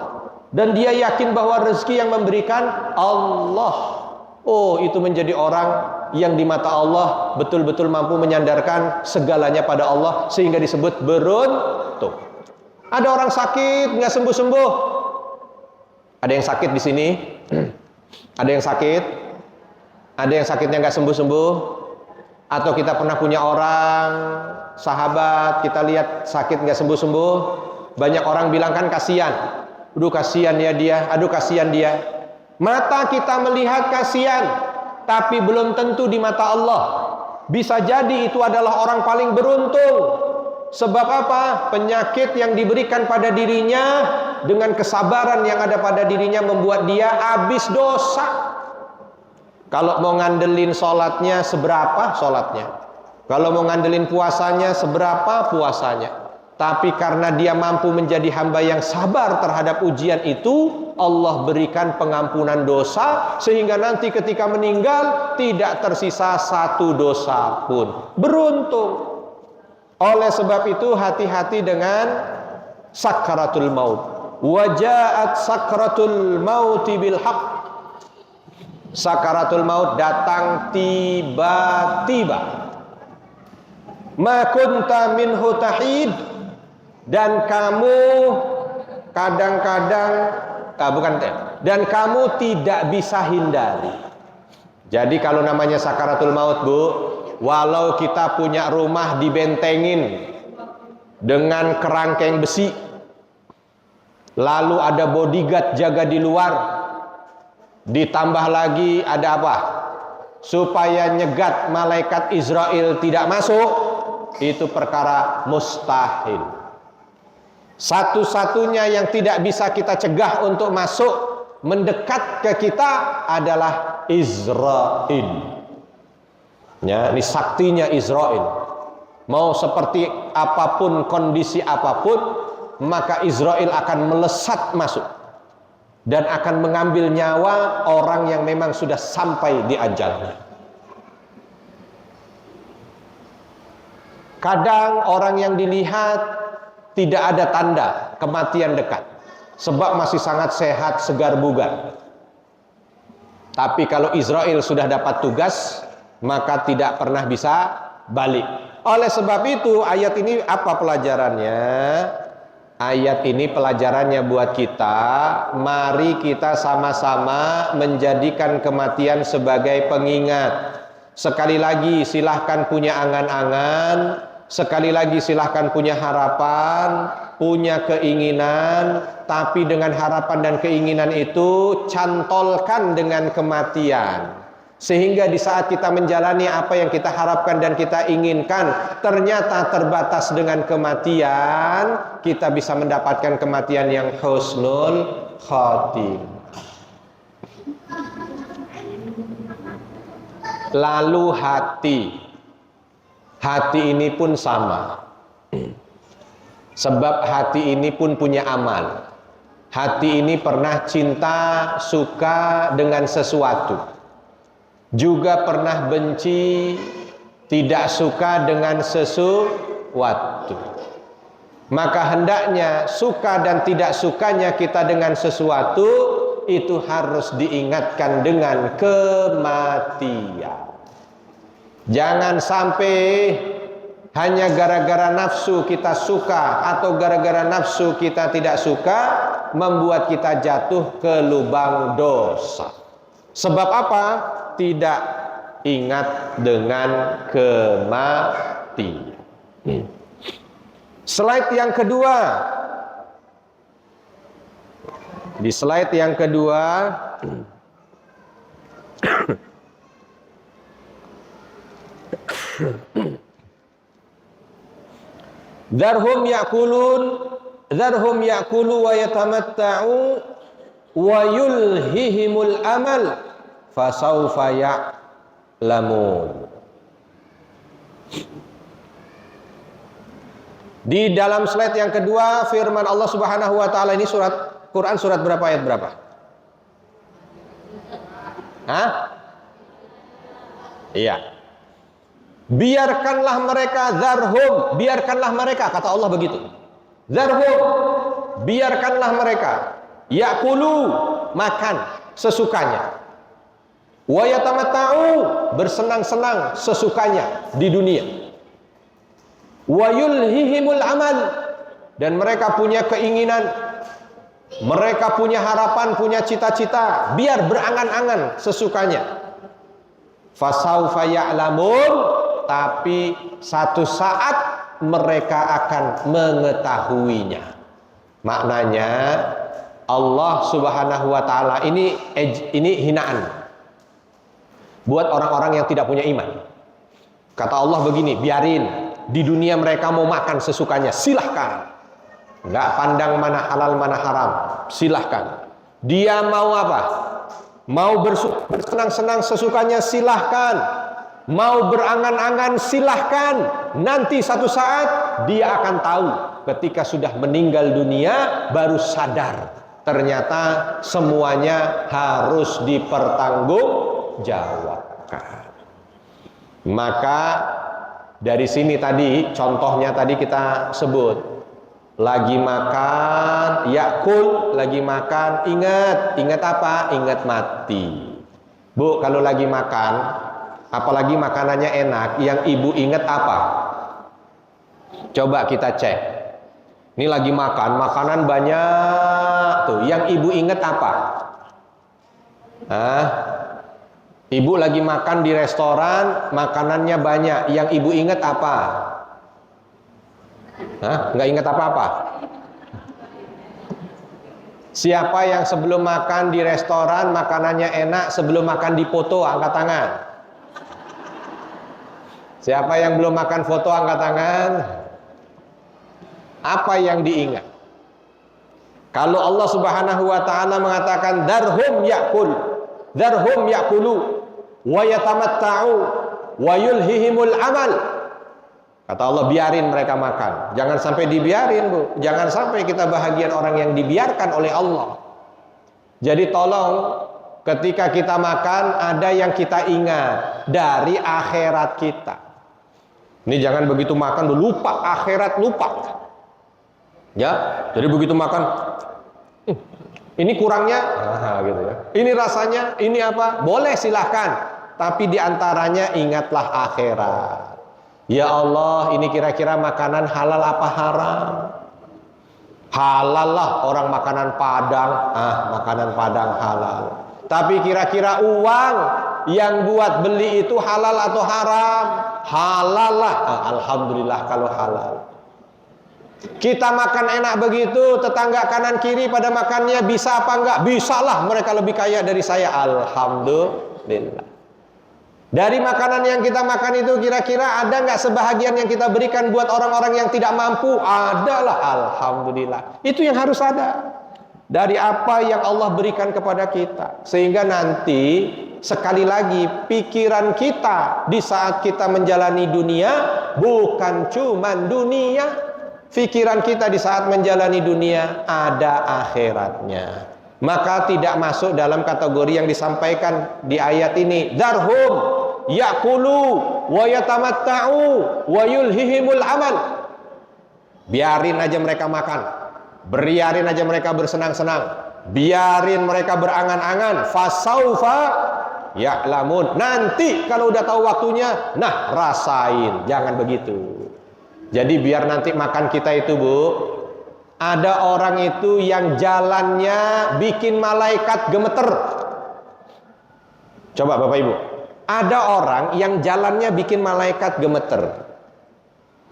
Dan dia yakin bahwa rezeki yang memberikan Allah. Oh, itu menjadi orang yang di mata Allah betul-betul mampu menyandarkan segalanya pada Allah, sehingga disebut beruntung. Ada orang sakit nggak sembuh-sembuh. Ada yang sakit di sini? Ada yang sakit? Ada yang sakitnya nggak sembuh-sembuh? Atau kita pernah punya orang sahabat kita lihat sakit nggak sembuh-sembuh? Banyak orang bilang kan kasihan. Aduh kasihan ya dia, aduh kasihan dia. Mata kita melihat kasihan, tapi belum tentu di mata Allah. Bisa jadi itu adalah orang paling beruntung. Sebab apa? Penyakit yang diberikan pada dirinya dengan kesabaran yang ada pada dirinya membuat dia habis dosa. Kalau mau ngandelin sholatnya seberapa sholatnya, kalau mau ngandelin puasanya seberapa puasanya. Tapi karena dia mampu menjadi hamba yang sabar terhadap ujian itu, Allah berikan pengampunan dosa, sehingga nanti ketika meninggal tidak tersisa satu dosa pun. Beruntung. Oleh sebab itu hati-hati dengan sakaratul maut. Wajaat sakaratul mauti bil haq. Sakaratul maut datang tiba-tiba. Ma kunta minhu tahid. Dan kamu kadang-kadang dan kamu tidak bisa hindari. Jadi kalau namanya sakaratul maut, Bu, walau kita punya rumah dibentengin dengan kerangkeng besi, lalu ada bodyguard jaga di luar, ditambah lagi ada apa? Supaya nyegat malaikat Israel tidak masuk, itu perkara mustahil. Satu-satunya yang tidak bisa kita cegah untuk masuk mendekat ke kita adalah Israel. Ya, ini saktinya Israel. Mau seperti apapun kondisi apapun, maka Israel akan melesat masuk dan akan mengambil nyawa orang yang memang sudah sampai di ajalnya. Kadang orang yang dilihat tidak ada tanda kematian dekat, sebab masih sangat sehat, segar bugar. Tapi kalau Israel sudah dapat tugas, maka tidak pernah bisa balik. Oleh sebab itu ayat ini apa pelajarannya? Ayat ini pelajarannya buat kita, mari kita sama-sama menjadikan kematian sebagai pengingat. Sekali lagi silahkan punya angan-angan, sekali lagi silahkan punya harapan, punya keinginan, tapi dengan harapan dan keinginan itu cantolkan dengan kematian. Sehingga di saat kita menjalani apa yang kita harapkan dan kita inginkan ternyata terbatas dengan kematian, kita bisa mendapatkan kematian yang husnul khatim. Lalu hati ini pun sama. Sebab hati ini pun punya amal. Hati ini pernah cinta, suka dengan sesuatu. Juga pernah benci, tidak suka dengan sesuatu. Maka hendaknya suka dan tidak sukanya kita dengan sesuatu itu harus diingatkan dengan kematian. Jangan sampai hanya gara-gara nafsu kita suka atau gara-gara nafsu kita tidak suka membuat kita jatuh ke lubang dosa. Sebab apa? Tidak ingat dengan kematian. Slide yang kedua. Di slide yang kedua Dzarhum ya'kulu wa yatamatta'u wa yulhihimul amal fasaufa ya'lamun. Di dalam slide yang kedua firman Allah Subhanahu wa taala, ini surat Quran surat berapa, ayat berapa? Hah? Iya. Biarkanlah mereka, zarhum, biarkanlah mereka, kata Allah begitu. Zarhum, biarkanlah mereka, yakulu, makan sesukanya. Wa yatamatta'u, bersenang-senang sesukanya di dunia. Wa yulhihimul amal, dan mereka punya keinginan, mereka punya harapan, punya cita-cita, biar berangan-angan sesukanya. Fasaufa ya'lamun, tapi satu saat mereka akan mengetahuinya. Maknanya Allah Subhanahu wa taala ini hinaan buat orang-orang yang tidak punya iman. Kata Allah begini, biarin di dunia mereka mau makan sesukanya, silahkan. Nggak pandang mana halal mana haram, silahkan. Dia mau apa? Mau bersenang-senang sesukanya, silahkan. Mau berangan-angan, silahkan. Nanti satu saat dia akan tahu, ketika sudah meninggal dunia baru sadar ternyata semuanya harus dipertanggungjawabkan. Maka dari sini tadi contohnya tadi kita sebut, lagi makan, yakul, lagi makan, ingat apa? Ingat mati. Bu, kalau lagi makan, apalagi makanannya enak, yang ibu ingat apa? Coba kita cek. Ini lagi makan, makanan banyak tuh. Yang ibu ingat apa? Ibu lagi makan di restoran, makanannya banyak. Yang ibu ingat apa? Nggak ingat apa-apa? Siapa yang sebelum makan di restoran, makanannya enak, sebelum makan di foto, angkat tangan. Siapa yang belum makan foto, angkat tangan. Apa yang diingat? Kalau Allah Subhanahu wa taala mengatakan darhum yakulu wa yatamatta'u wa yulhihimul amal, kata Allah biarin mereka makan. Jangan sampai dibiarin, Bu. Jangan sampai kita bahagian orang yang dibiarkan oleh Allah. Jadi tolong ketika kita makan ada yang kita ingat dari akhirat kita. Ini jangan begitu makan lupa akhirat, lupa. Ya, jadi begitu makan, ini kurangnya, gitu ya. Ini rasanya, ini apa? Boleh silahkan, tapi diantaranya ingatlah akhirat. Ya Allah, ini kira-kira makanan halal apa haram? Halal lah, orang makanan Padang, makanan Padang halal. Tapi kira-kira uang yang buat beli itu halal atau haram? Halal lah, alhamdulillah kalau halal. Kita makan enak begitu, tetangga kanan kiri pada makannya bisa apa enggak? Bisa lah, mereka lebih kaya dari saya, alhamdulillah. Dari makanan yang kita makan itu kira-kira ada nggak sebahagian yang kita berikan buat orang-orang yang tidak mampu? Adalah, alhamdulillah. Itu yang harus ada dari apa yang Allah berikan kepada kita, sehingga nanti sekali lagi pikiran kita di saat kita menjalani dunia bukan cuman dunia. Pikiran kita di saat menjalani dunia ada akhiratnya. Maka tidak masuk dalam kategori yang disampaikan di ayat ini. Darhum yakulu wa yatamatta'u wa yulhihimul amal. Biarin aja mereka makan, biarin aja mereka bersenang-senang, biarin mereka berangan-angan. Fasaufa ya'lamun. Nanti kalau udah tahu waktunya, nah rasain. Jangan begitu. Jadi biar nanti makan kita itu, Bu, ada orang itu yang jalannya bikin malaikat gemeter. Coba Bapak Ibu, ada orang yang jalannya bikin malaikat gemeter,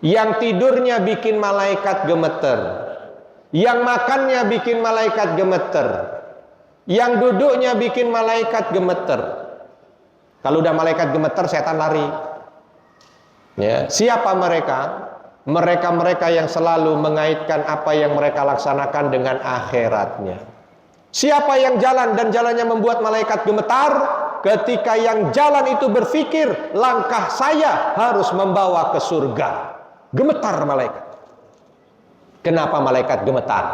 yang tidurnya bikin malaikat gemeter, yang makannya bikin malaikat gemeter, yang duduknya bikin malaikat gemeter. Kalau udah malaikat gemeter, setan lari. Ya, siapa mereka? Mereka-mereka yang selalu mengaitkan apa yang mereka laksanakan dengan akhiratnya. Siapa yang jalan dan jalannya membuat malaikat gemetar? Ketika yang jalan itu berpikir, langkah saya harus membawa ke surga. Gemetar malaikat. Kenapa malaikat gemetar?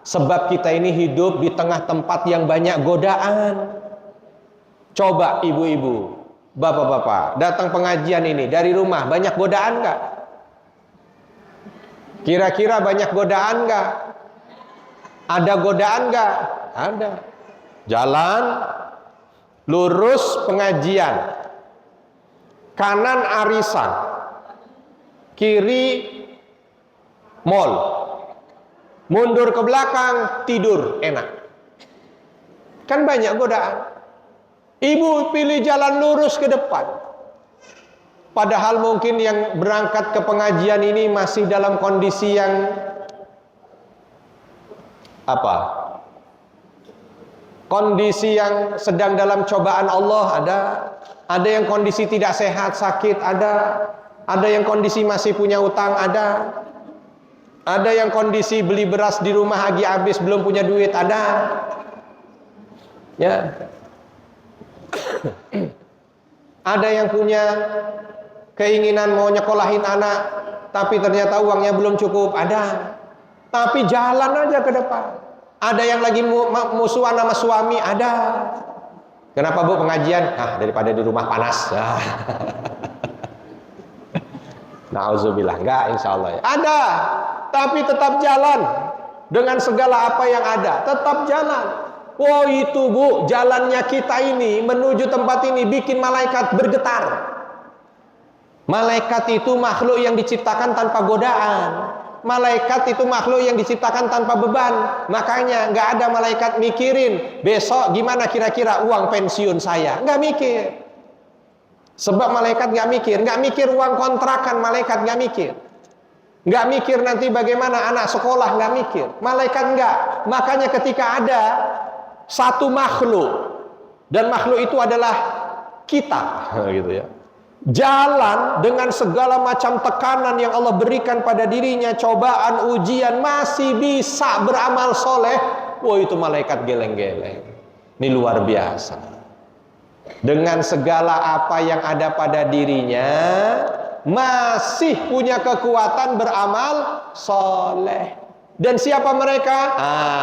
Sebab kita ini hidup di tengah tempat yang banyak godaan. Coba ibu-ibu, bapak-bapak, datang pengajian ini dari rumah, banyak godaan nggak? Kira-kira banyak godaan nggak? Ada godaan nggak? Ada. Jalan lurus pengajian, kanan arisan, kiri mall, mundur ke belakang tidur enak. Kan banyak godaan. Ibu pilih jalan lurus ke depan. Padahal mungkin yang berangkat ke pengajian ini masih dalam kondisi yang apa? Kondisi yang sedang dalam cobaan Allah ada yang kondisi tidak sehat, sakit, ada yang kondisi masih punya utang, ada yang kondisi beli beras di rumah lagi habis belum punya duit, ada. Ya. Ada yang punya keinginan mau nyekolahin anak, tapi ternyata uangnya belum cukup, ada. Tapi jalan aja ke depan. Ada yang lagi musuhan sama suami, ada. Kenapa Bu pengajian? Daripada di rumah panas. Nauzubillah, enggak insyaallah ya. Ada, tapi tetap jalan dengan segala apa yang ada, tetap jalan. Oh itu Bu, jalannya kita ini menuju tempat ini bikin malaikat bergetar. Malaikat itu makhluk yang diciptakan tanpa godaan. Malaikat itu makhluk yang diciptakan tanpa beban. Makanya nggak ada malaikat mikirin besok gimana kira-kira uang pensiun saya. Nggak mikir. Sebab malaikat nggak mikir uang kontrakan, malaikat nggak mikir. Nggak mikir nanti bagaimana anak sekolah, nggak mikir. Malaikat nggak. Makanya ketika ada satu makhluk, dan makhluk itu adalah kita, gitu ya. Jalan dengan segala macam tekanan yang Allah berikan pada dirinya, cobaan, ujian, masih bisa beramal soleh. Wah itu malaikat geleng-geleng. Ini luar biasa. Dengan segala apa yang ada pada dirinya, masih punya kekuatan beramal soleh. Dan siapa mereka?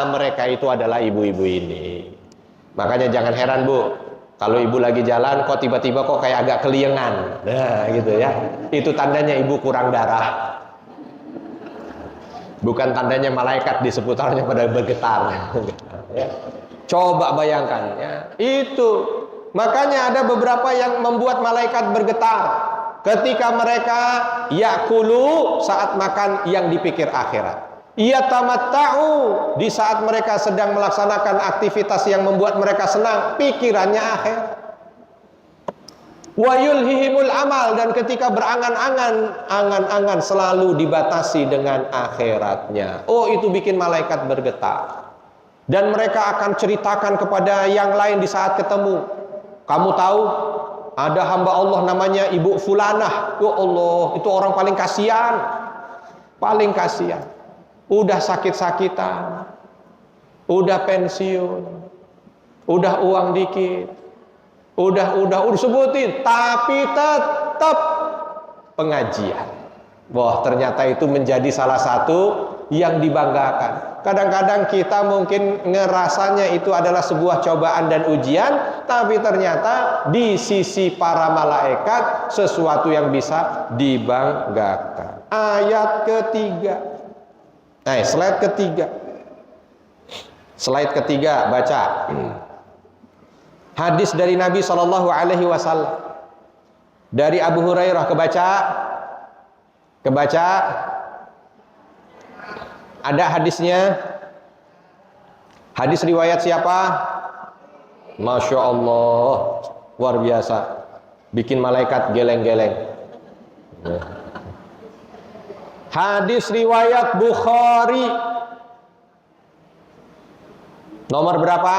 Mereka itu adalah ibu-ibu ini. Makanya jangan heran Bu, kalau ibu lagi jalan kok tiba-tiba kok kayak agak keliengan. Nah gitu ya. Itu tandanya ibu kurang darah. Bukan tandanya malaikat di seputarnya pada bergetar. Ya. Coba bayangkan ya. Itu. Makanya ada beberapa yang membuat malaikat bergetar. Ketika mereka yakulu saat makan yang dipikir akhirat. Ia tamatta'u di saat mereka sedang melaksanakan aktivitas yang membuat mereka senang, pikirannya akhir. Wa yulhihimul amal, dan ketika berangan-angan, angan-angan selalu dibatasi dengan akhiratnya. Oh, itu bikin malaikat bergetar. Dan mereka akan ceritakan kepada yang lain di saat ketemu. Kamu tahu ada hamba Allah namanya Ibu Fulanah. Ya Allah, itu orang paling kasihan. Paling kasihan. Udah sakit-sakitan, udah pensiun, udah uang dikit, udah sebutin, tapi tetap pengajian. Wah, ternyata itu menjadi salah satu yang dibanggakan. Kadang-kadang kita mungkin ngerasanya itu adalah sebuah cobaan dan ujian, tapi ternyata di sisi para malaikat sesuatu yang bisa dibanggakan. Ayat ketiga. Nah, slide ketiga. Slide ketiga, baca. Hadis dari Nabi Shallallahu Alaihi Wasallam. Dari Abu Hurairah, kebaca. Ada hadisnya. Hadis riwayat siapa? Masya Allah, luar biasa. Bikin malaikat geleng-geleng. Hadis riwayat Bukhari. Nomor berapa?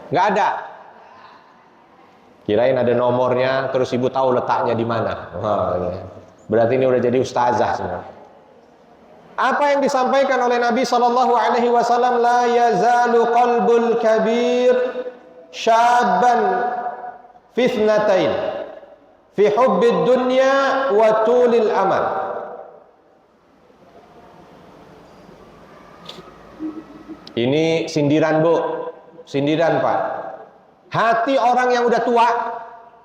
Nggak ada. Kirain ada nomornya, terus ibu tahu letaknya di mana. Wah, berarti ini udah jadi ustazah semua. Apa yang disampaikan oleh Nabi Shallallahu Alaihi Wasallam, la yazalu qalbul kabir syabban fitnatain fi hubbid dunya wa tulil amal. Ini sindiran bu, sindiran pak. Hati orang yang udah tua,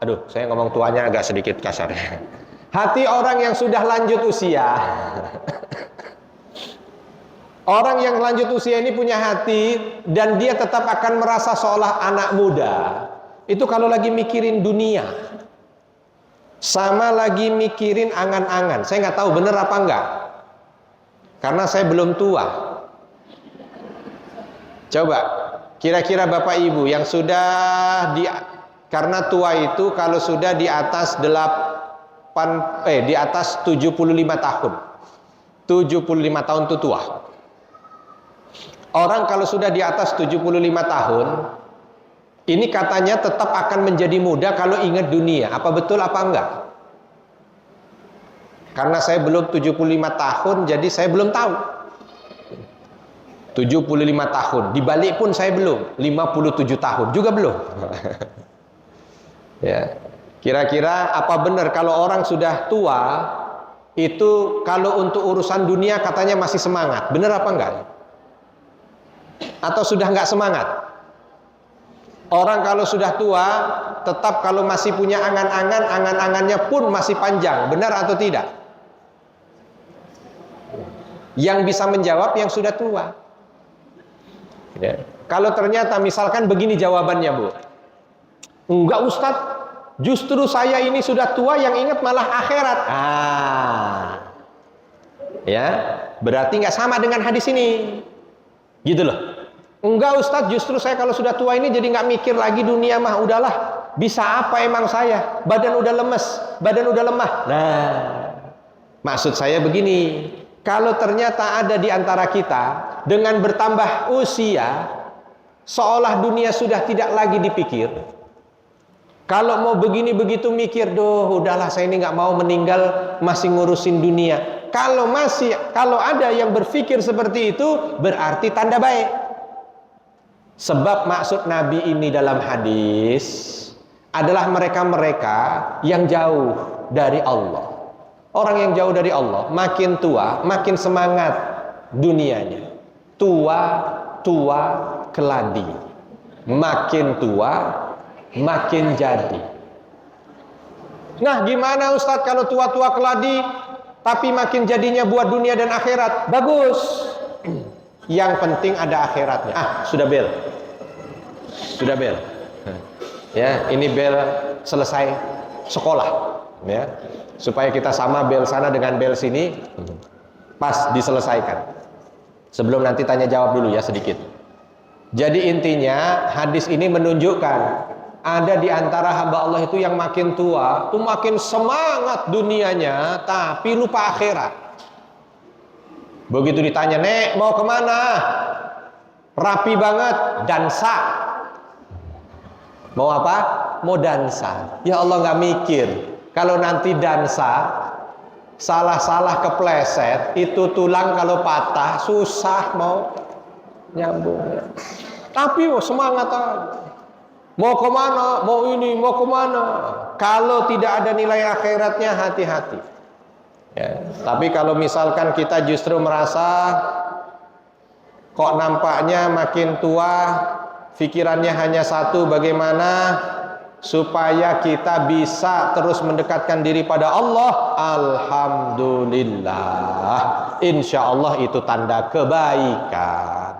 aduh saya ngomong tuanya agak sedikit kasar. Hati orang yang sudah lanjut usia. Orang yang lanjut usia ini punya hati dan dia tetap akan merasa seolah anak muda. Itu kalau lagi mikirin dunia, sama lagi mikirin angan-angan. Saya nggak tahu bener apa enggak, karena saya belum tua. Coba, kira-kira bapak ibu yang sudah karena tua itu kalau sudah di atas di atas 75 tahun. 75 tahun itu tua. Orang kalau sudah di atas 75 tahun, ini katanya tetap akan menjadi muda kalau ingat dunia. Apa betul apa enggak? Karena saya belum 75 tahun, jadi saya belum tahu. 75 tahun, dibalik pun saya belum. 57 tahun juga belum. Ya, kira-kira apa benar kalau orang sudah tua itu kalau untuk urusan dunia katanya masih semangat? Benar apa enggak? Atau sudah enggak semangat? Orang kalau sudah tua tetap kalau masih punya angan-angan, angan-angannya pun masih panjang. Benar atau tidak? Yang bisa menjawab yang sudah tua. Ya. Kalau ternyata misalkan begini jawabannya bu, enggak Ustadz, justru saya ini sudah tua yang ingat malah akhirat. Ya, berarti nggak sama dengan hadis ini, gitu loh. Enggak Ustadz, justru saya kalau sudah tua ini jadi nggak mikir lagi dunia mah, udahlah. Bisa apa emang saya? Badan udah lemes, badan udah lemah. Nah, maksud saya begini. Kalau ternyata ada di antara kita dengan bertambah usia, seolah dunia sudah tidak lagi dipikir. Kalau mau begini begitu mikir, doh udahlah saya ini nggak mau meninggal masih ngurusin dunia. Kalau ada yang berpikir seperti itu, berarti tanda baik. Sebab maksud Nabi ini dalam hadis adalah mereka-mereka yang jauh dari Allah. Orang yang jauh dari Allah, makin tua, makin semangat dunianya. Tua keladi. Makin tua, makin jadi. Nah, gimana Ustadz kalau tua-tua keladi, tapi makin jadinya buat dunia dan akhirat? Bagus. Yang penting ada akhiratnya. Sudah bel. Sudah bel. Ya, ini bel selesai sekolah. Ya. Supaya kita sama bel sana dengan bel sini pas diselesaikan. Sebelum nanti tanya jawab dulu ya sedikit. Jadi intinya hadis ini menunjukkan ada di antara hamba Allah itu yang makin tua itu makin semangat dunianya tapi lupa akhirat. Begitu ditanya, "Nek, mau kemana?" Rapi banget, dansa. Mau apa? Mau dansa. Ya Allah, nggak mikir. Kalau nanti dansa, salah-salah kepleset, itu tulang kalau patah, susah mau nyambung. Tapi semangat aja. Mau kemana? Mau ini, mau kemana? Kalau tidak ada nilai akhiratnya, hati-hati. Ya. Tapi kalau misalkan kita justru merasa, kok nampaknya makin tua, pikirannya hanya satu, bagaimana supaya kita bisa terus mendekatkan diri pada Allah, alhamdulillah, insya Allah itu tanda kebaikan.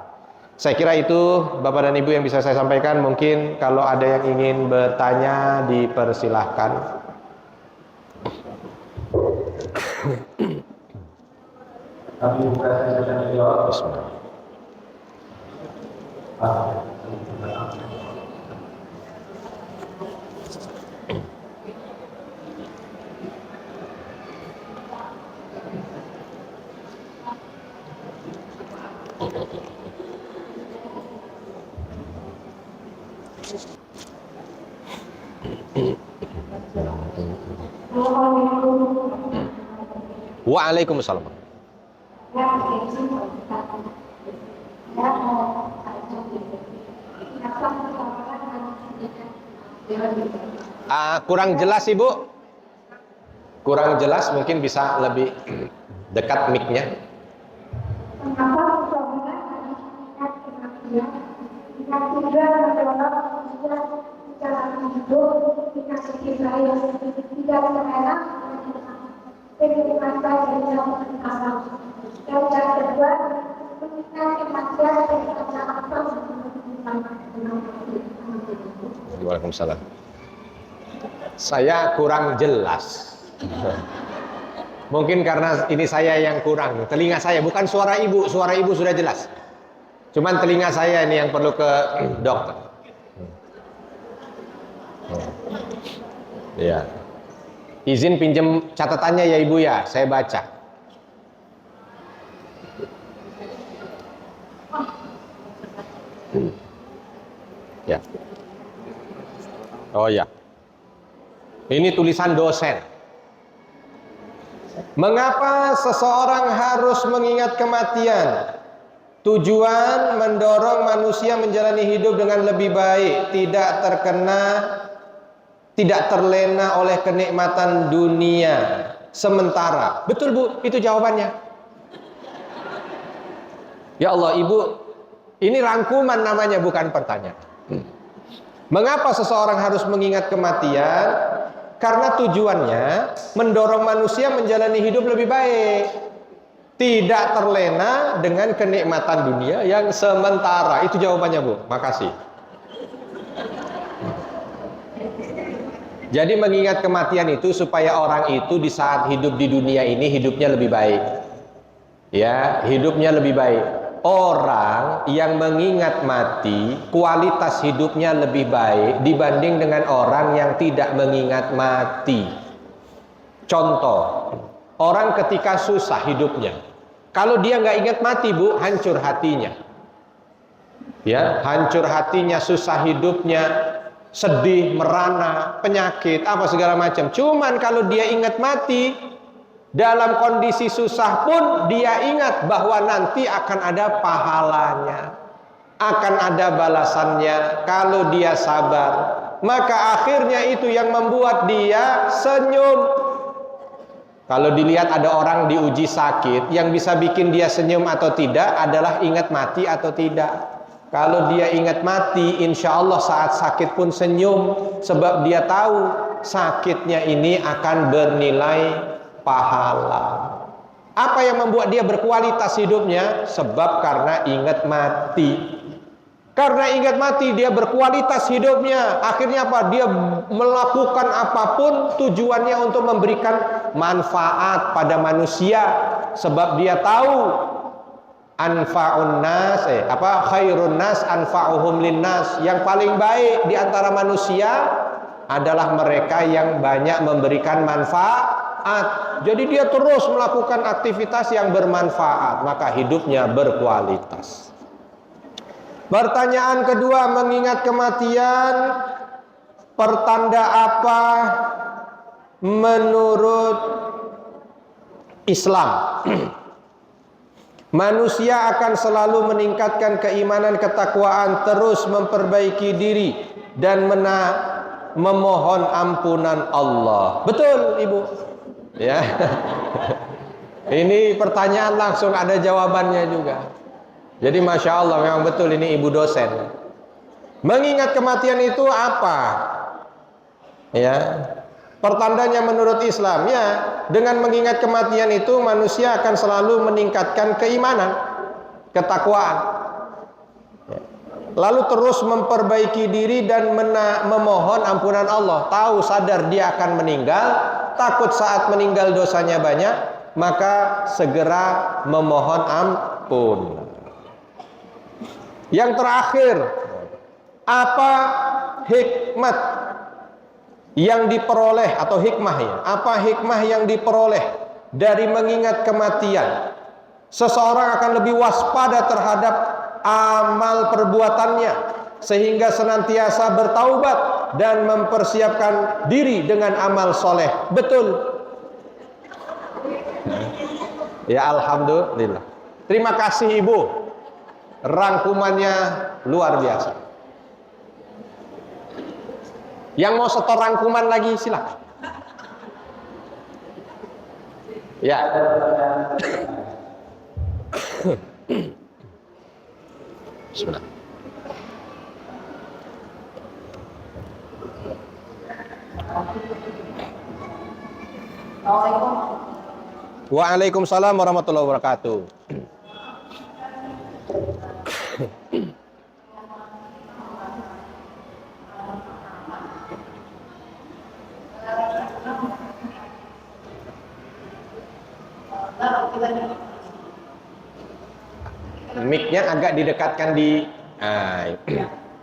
Saya kira itu Bapak dan Ibu yang bisa saya sampaikan. Mungkin kalau ada yang ingin bertanya dipersilahkan. Kami buka sesi tanya jawab. Bismillah. Waalaikumsalam. Kurang jelas Ibu? Kurang jelas, mungkin bisa lebih dekat mic-nya. Waalaikumsalam. Saya kurang jelas. Mungkin karena ini saya yang kurang. Telinga saya, bukan suara ibu. Suara ibu sudah jelas. Cuman telinga saya ini yang perlu ke dokter. Ya. Izin pinjam catatannya ya ibu ya. Saya baca. Ya. Oh ya. Ini tulisan dosen. Mengapa seseorang harus mengingat kematian? Tujuan mendorong manusia menjalani hidup dengan lebih baik, tidak terlena oleh kenikmatan dunia sementara. Betul Bu, itu jawabannya. Ya Allah Ibu, ini rangkuman namanya, bukan pertanyaan. Mengapa seseorang harus mengingat kematian? Karena tujuannya mendorong manusia menjalani hidup lebih baik, tidak terlena dengan kenikmatan dunia yang sementara. Itu jawabannya Bu, makasih. Jadi mengingat kematian itu supaya orang itu di saat hidup di dunia ini hidupnya lebih baik. Ya, hidupnya lebih baik. Orang yang mengingat mati, kualitas hidupnya lebih baik dibanding dengan orang yang tidak mengingat mati. Contoh, orang ketika susah hidupnya, kalau dia nggak ingat mati Bu, hancur hatinya. Ya, hancur hatinya, susah hidupnya, sedih, merana, penyakit, apa segala macam. Cuman kalau dia ingat mati, dalam kondisi susah pun dia ingat bahwa nanti akan ada pahalanya, akan ada balasannya kalau dia sabar. Maka akhirnya itu yang membuat dia senyum. Kalau dilihat ada orang diuji sakit, yang bisa bikin dia senyum atau tidak adalah ingat mati atau tidak. Kalau dia ingat mati, insya Allah saat sakit pun senyum, sebab dia tahu sakitnya ini akan bernilai pahala. Apa yang membuat dia berkualitas hidupnya? Sebab karena ingat mati. Karena ingat mati dia berkualitas hidupnya. Akhirnya apa? Dia melakukan apapun tujuannya untuk memberikan manfaat pada manusia. Sebab dia tahu anfa'un nas, khairun nas anfa'uhum linnas. Yang paling baik di antara manusia adalah mereka yang banyak memberikan manfaat. Jadi dia terus melakukan aktivitas yang bermanfaat, maka hidupnya berkualitas. Pertanyaan kedua, mengingat kematian, pertanda apa menurut Islam? Manusia akan selalu meningkatkan keimanan, ketakwaan, terus memperbaiki diri dan memohon ampunan Allah. Betul Ibu? Ya. Ini pertanyaan langsung ada jawabannya juga. Jadi Masya Allah, memang betul ini Ibu dosen. Mengingat kematian itu apa? Ya, pertandanya menurut Islam, ya, dengan mengingat kematian itu manusia akan selalu meningkatkan keimanan, ketakwaan, ya. Lalu terus memperbaiki diri dan memohon ampunan Allah. Tahu sadar dia akan meninggal, takut saat meninggal dosanya banyak, maka segera memohon ampun. Yang terakhir, apa hikmat yang diperoleh atau hikmahnya? Apa hikmah yang diperoleh dari mengingat kematian? Seseorang akan lebih waspada terhadap amal perbuatannya, sehingga senantiasa bertaubat dan mempersiapkan diri dengan amal soleh. Betul. Ya alhamdulillah. Terima kasih Ibu. Rangkumannya luar biasa. Yang mau setor rangkuman lagi silakan. Ya. Bismillah. Waalaikumsalam warahmatullahi wabarakatuh. Mic-nya agak didekatkan di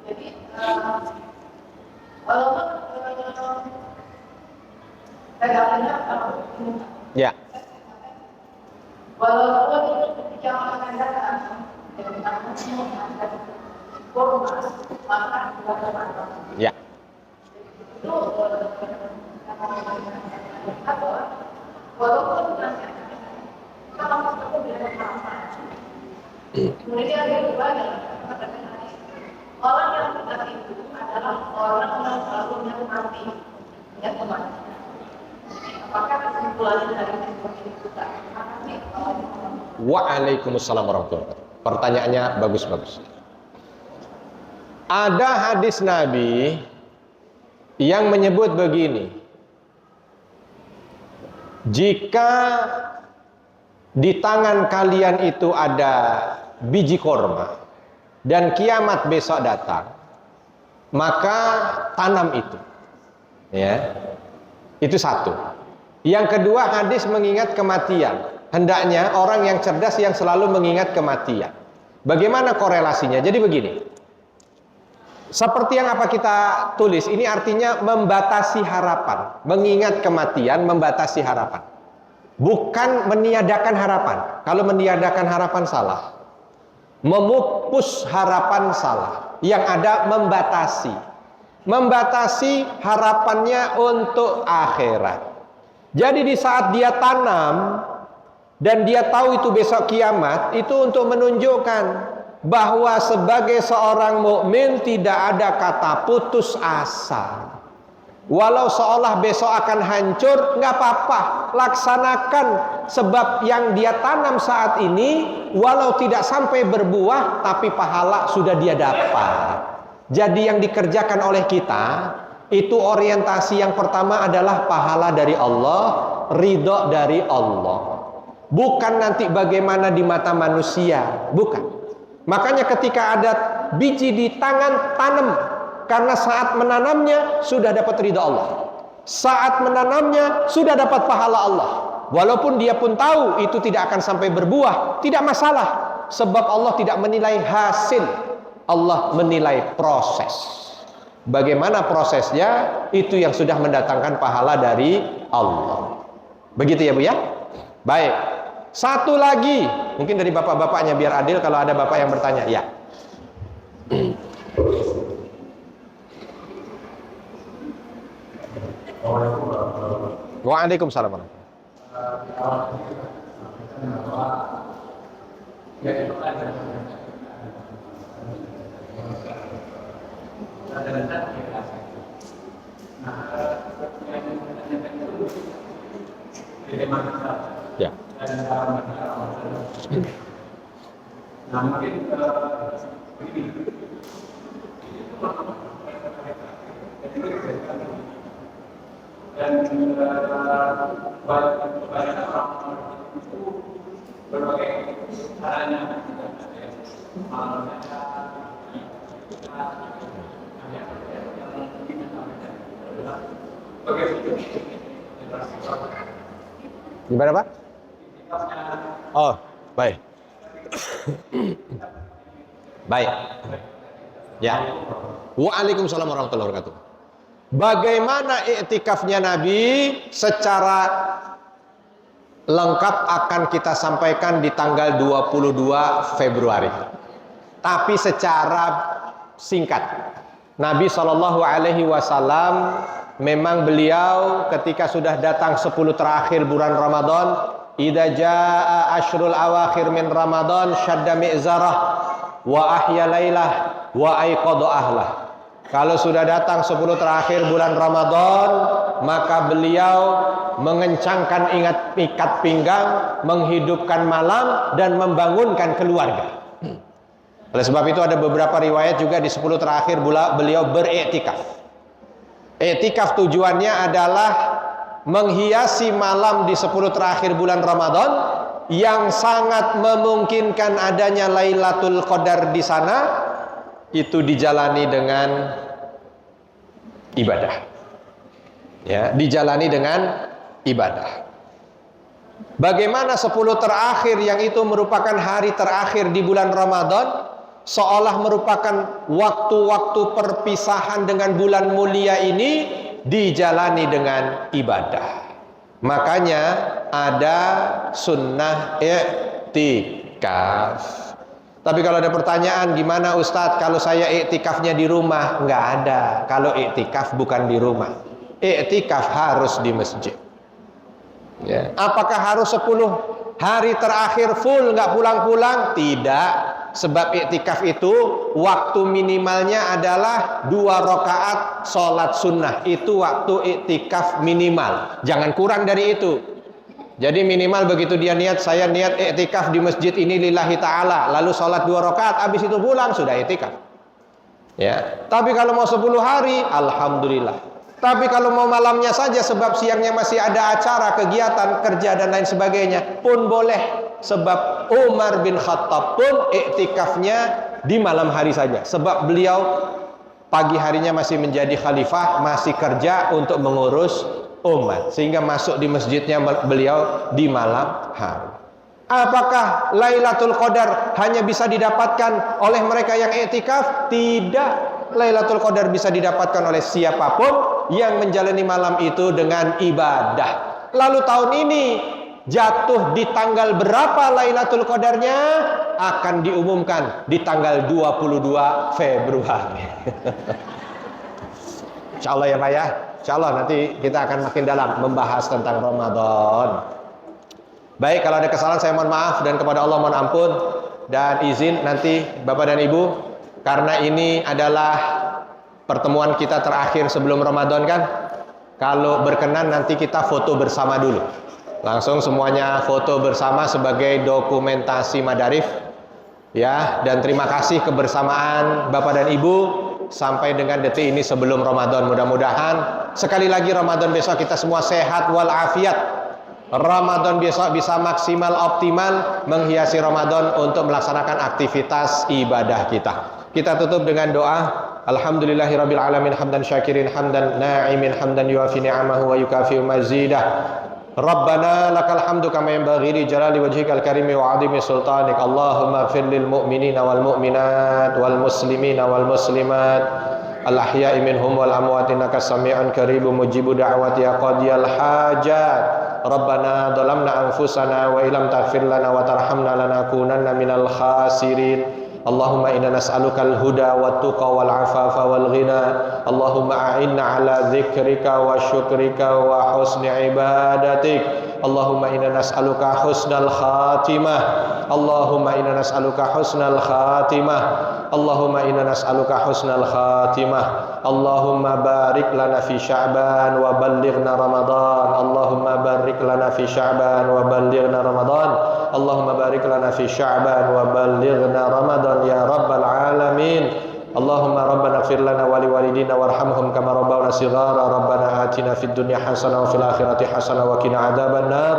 Jadi, walaupun dagangannya ya. walaupun ketika akan datang dari formal maka Ya. itu walaupun kalau aku bilang apa kemudian yang kedua orang yang benar itu adalah orang yang selalu mati ya teman. Apakah kesimpulannya dari itu tak? Waalaikumsalam warahmatullahi wabarakatuh. Pertanyaannya bagus-bagus. Ada hadis Nabi yang menyebut begini. Jika di tangan kalian itu ada biji korma dan kiamat besok datang, maka tanam itu. Ya. Itu satu. Yang kedua, hadis mengingat kematian. Hendaknya orang yang cerdas yang selalu mengingat kematian. Bagaimana korelasinya? Jadi begini. Seperti yang apa kita tulis, ini artinya membatasi harapan. Mengingat kematian, membatasi harapan. Bukan meniadakan harapan. Kalau meniadakan harapan salah. Memupus harapan salah. Yang ada membatasi. Membatasi harapannya untuk akhirat. Jadi di saat dia tanam dan dia tahu itu besok kiamat, itu untuk menunjukkan bahwa sebagai seorang mukmin tidak ada kata putus asa. Walau seolah besok akan hancur, nggak apa-apa, laksanakan sebab yang dia tanam saat ini, walau tidak sampai berbuah, tapi pahala sudah dia dapat. Jadi yang dikerjakan oleh kita itu orientasi yang pertama adalah pahala dari Allah, ridho dari Allah. Bukan nanti bagaimana di mata manusia, bukan. Makanya ketika ada biji di tangan, tanam. Karena saat menanamnya sudah dapat ridho Allah. Saat menanamnya sudah dapat pahala Allah. Walaupun dia pun tahu itu tidak akan sampai berbuah, tidak masalah. Sebab Allah tidak menilai hasil, Allah menilai proses. Bagaimana prosesnya, itu yang sudah mendatangkan pahala dari Allah. Begitu ya Bu ya? Baik. Satu lagi, mungkin dari bapak-bapaknya biar adil kalau ada bapak yang bertanya. Ya. Waalaikumsalam warahmatullahi ya. Nah, mungkin begini. Dan banyak orang itu berbagai caranya Gimana Pak? Oh, baik. Baik. Ya. Waalaikumsalam warahmatullahi wabarakatuh. Bagaimana iktikafnya Nabi secara lengkap akan kita sampaikan di tanggal 22 Februari. Tapi secara singkat. Nabi SAW memang beliau ketika sudah datang 10 terakhir bulan Ramadan, idza jaa asyrul awakhir min Ramadan syadda mi'zarah wa ahya lailah wa aiqadha ahlah. Kalau sudah datang 10 terakhir bulan Ramadan, maka beliau mengencangkan ikat pinggang, menghidupkan malam dan membangunkan keluarga. Oleh sebab itu ada beberapa riwayat juga di 10 terakhir beliau beriktikaf. Iktikaf tujuannya adalah menghiasi malam di 10 terakhir bulan Ramadan yang sangat memungkinkan adanya Lailatul Qadar di sana, itu dijalani dengan ibadah. Ya, dijalani dengan ibadah. Bagaimana 10 terakhir yang itu merupakan hari terakhir di bulan Ramadan, seolah merupakan waktu-waktu perpisahan dengan bulan mulia ini, dijalani dengan ibadah. Makanya ada sunnah i'tikaf. Tapi kalau ada pertanyaan, gimana Ustadz kalau saya i'tikafnya di rumah? Nggak ada. Kalau i'tikaf bukan di rumah. I'tikaf harus di masjid. Ya. Apakah harus 10 hari terakhir full nggak pulang-pulang? Tidak. Sebab i'tikaf itu waktu minimalnya adalah 2 rakaat sholat sunnah. Itu waktu i'tikaf minimal. Jangan kurang dari itu. Jadi minimal begitu dia niat, saya niat i'tikaf di masjid ini lillahi ta'ala, lalu sholat 2 rakaat, habis itu pulang, sudah i'tikaf. Ya. Tapi kalau mau 10 hari, alhamdulillah. Tapi kalau mau malamnya saja, sebab siangnya masih ada acara, kegiatan, kerja dan lain sebagainya, pun boleh. Sebab Umar bin Khattab pun i'tikafnya di malam hari saja. Sebab beliau pagi harinya masih menjadi khalifah, masih kerja untuk mengurus umat, sehingga masuk di masjidnya beliau di malam hari. Apakah Lailatul Qadar hanya bisa didapatkan oleh mereka yang i'tikaf? Tidak. Lailatul Qadar bisa didapatkan oleh siapapun yang menjalani malam itu dengan ibadah. Lalu tahun ini jatuh di tanggal berapa Lailatul Qadarnya? Akan diumumkan di tanggal 22 Februari. Insyaallah ya Pak ya. Insyaallah nanti kita akan makin dalam membahas tentang Ramadan. Baik, kalau ada kesalahan saya mohon maaf, dan kepada Allah mohon ampun, dan izin nanti Bapak dan Ibu, karena ini adalah pertemuan kita terakhir sebelum Ramadan kan, kalau berkenan nanti kita foto bersama dulu. Langsung semuanya foto bersama sebagai dokumentasi madarif. Ya, dan terima kasih kebersamaan Bapak dan Ibu sampai dengan detik ini sebelum Ramadan. Mudah-mudahan sekali lagi Ramadan besok kita semua sehat walafiat. Ramadan besok bisa maksimal optimal menghiasi Ramadan untuk melaksanakan aktivitas ibadah kita. Kita tutup dengan doa. Alhamdulillahirabbil alamin hamdan syakirin hamdan na'imin hamdan yuafi ni'amahu wa yukafi'u mazidah. Rabbana lakal hamdu kama yanbaghi li jalali wajhikal karimi wa 'azimi sultanik. Allahumma ighfir lil mu'minina wal mu'minat wal muslimina wal muslimat al ahya'i minhum wal amwat innaka sami'un qaribun mujibu da'wati ya qadiyal hajat. Rabbana dhalamna anfusana wa illam taghfir lana wa tarhamna lanakunanna minal khasirin. Allahumma inna nas'alukal huda wat tuqa wal afafa wal ghina. Allahumma a'inna ala dzikrika wa syukrika wa husni ibadatik. Allahumma inna nas'aluka husnal khatimah. Allahumma inna nas'aluka husnal khatimah. Allahumma inna nas'aluka husnal khatimah. Allahumma barik lana fi Sya'ban wa ballighna Ramadan. Allahumma barik lana fi Sya'ban wa ballighna Ramadan. Allahumma barik lana fi Sya'ban wa ballighna Ramadan ya rabbal alamin. Allahumma rabbana ighfir lana wa liwalidina warhamhum kama rabbawna shighara. Rabbana atina fid dunya hasanah wa fil akhirati hasanah wa qina adzabannar.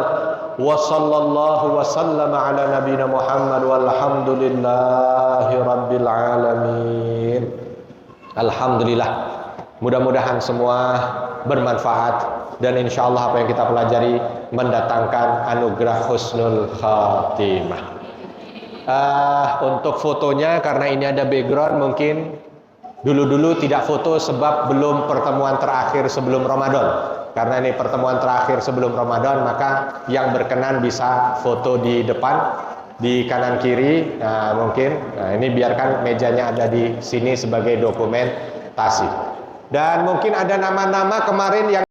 Wa sallallahu wa sallama ala nabiyyina Muhammad walhamdulillahi rabbil alamin. Alhamdulillah. Mudah-mudahan semua bermanfaat dan insyaallah apa yang kita pelajari mendatangkan anugerah husnul khatimah. Untuk fotonya, karena ini ada background, mungkin dulu-dulu tidak foto sebab belum pertemuan terakhir sebelum Ramadan. Karena ini pertemuan terakhir sebelum Ramadan, maka yang berkenan bisa foto di depan, di kanan kiri. Nah, mungkin ini biarkan mejanya ada di sini sebagai dokumentasi. Dan mungkin ada nama-nama kemarin yang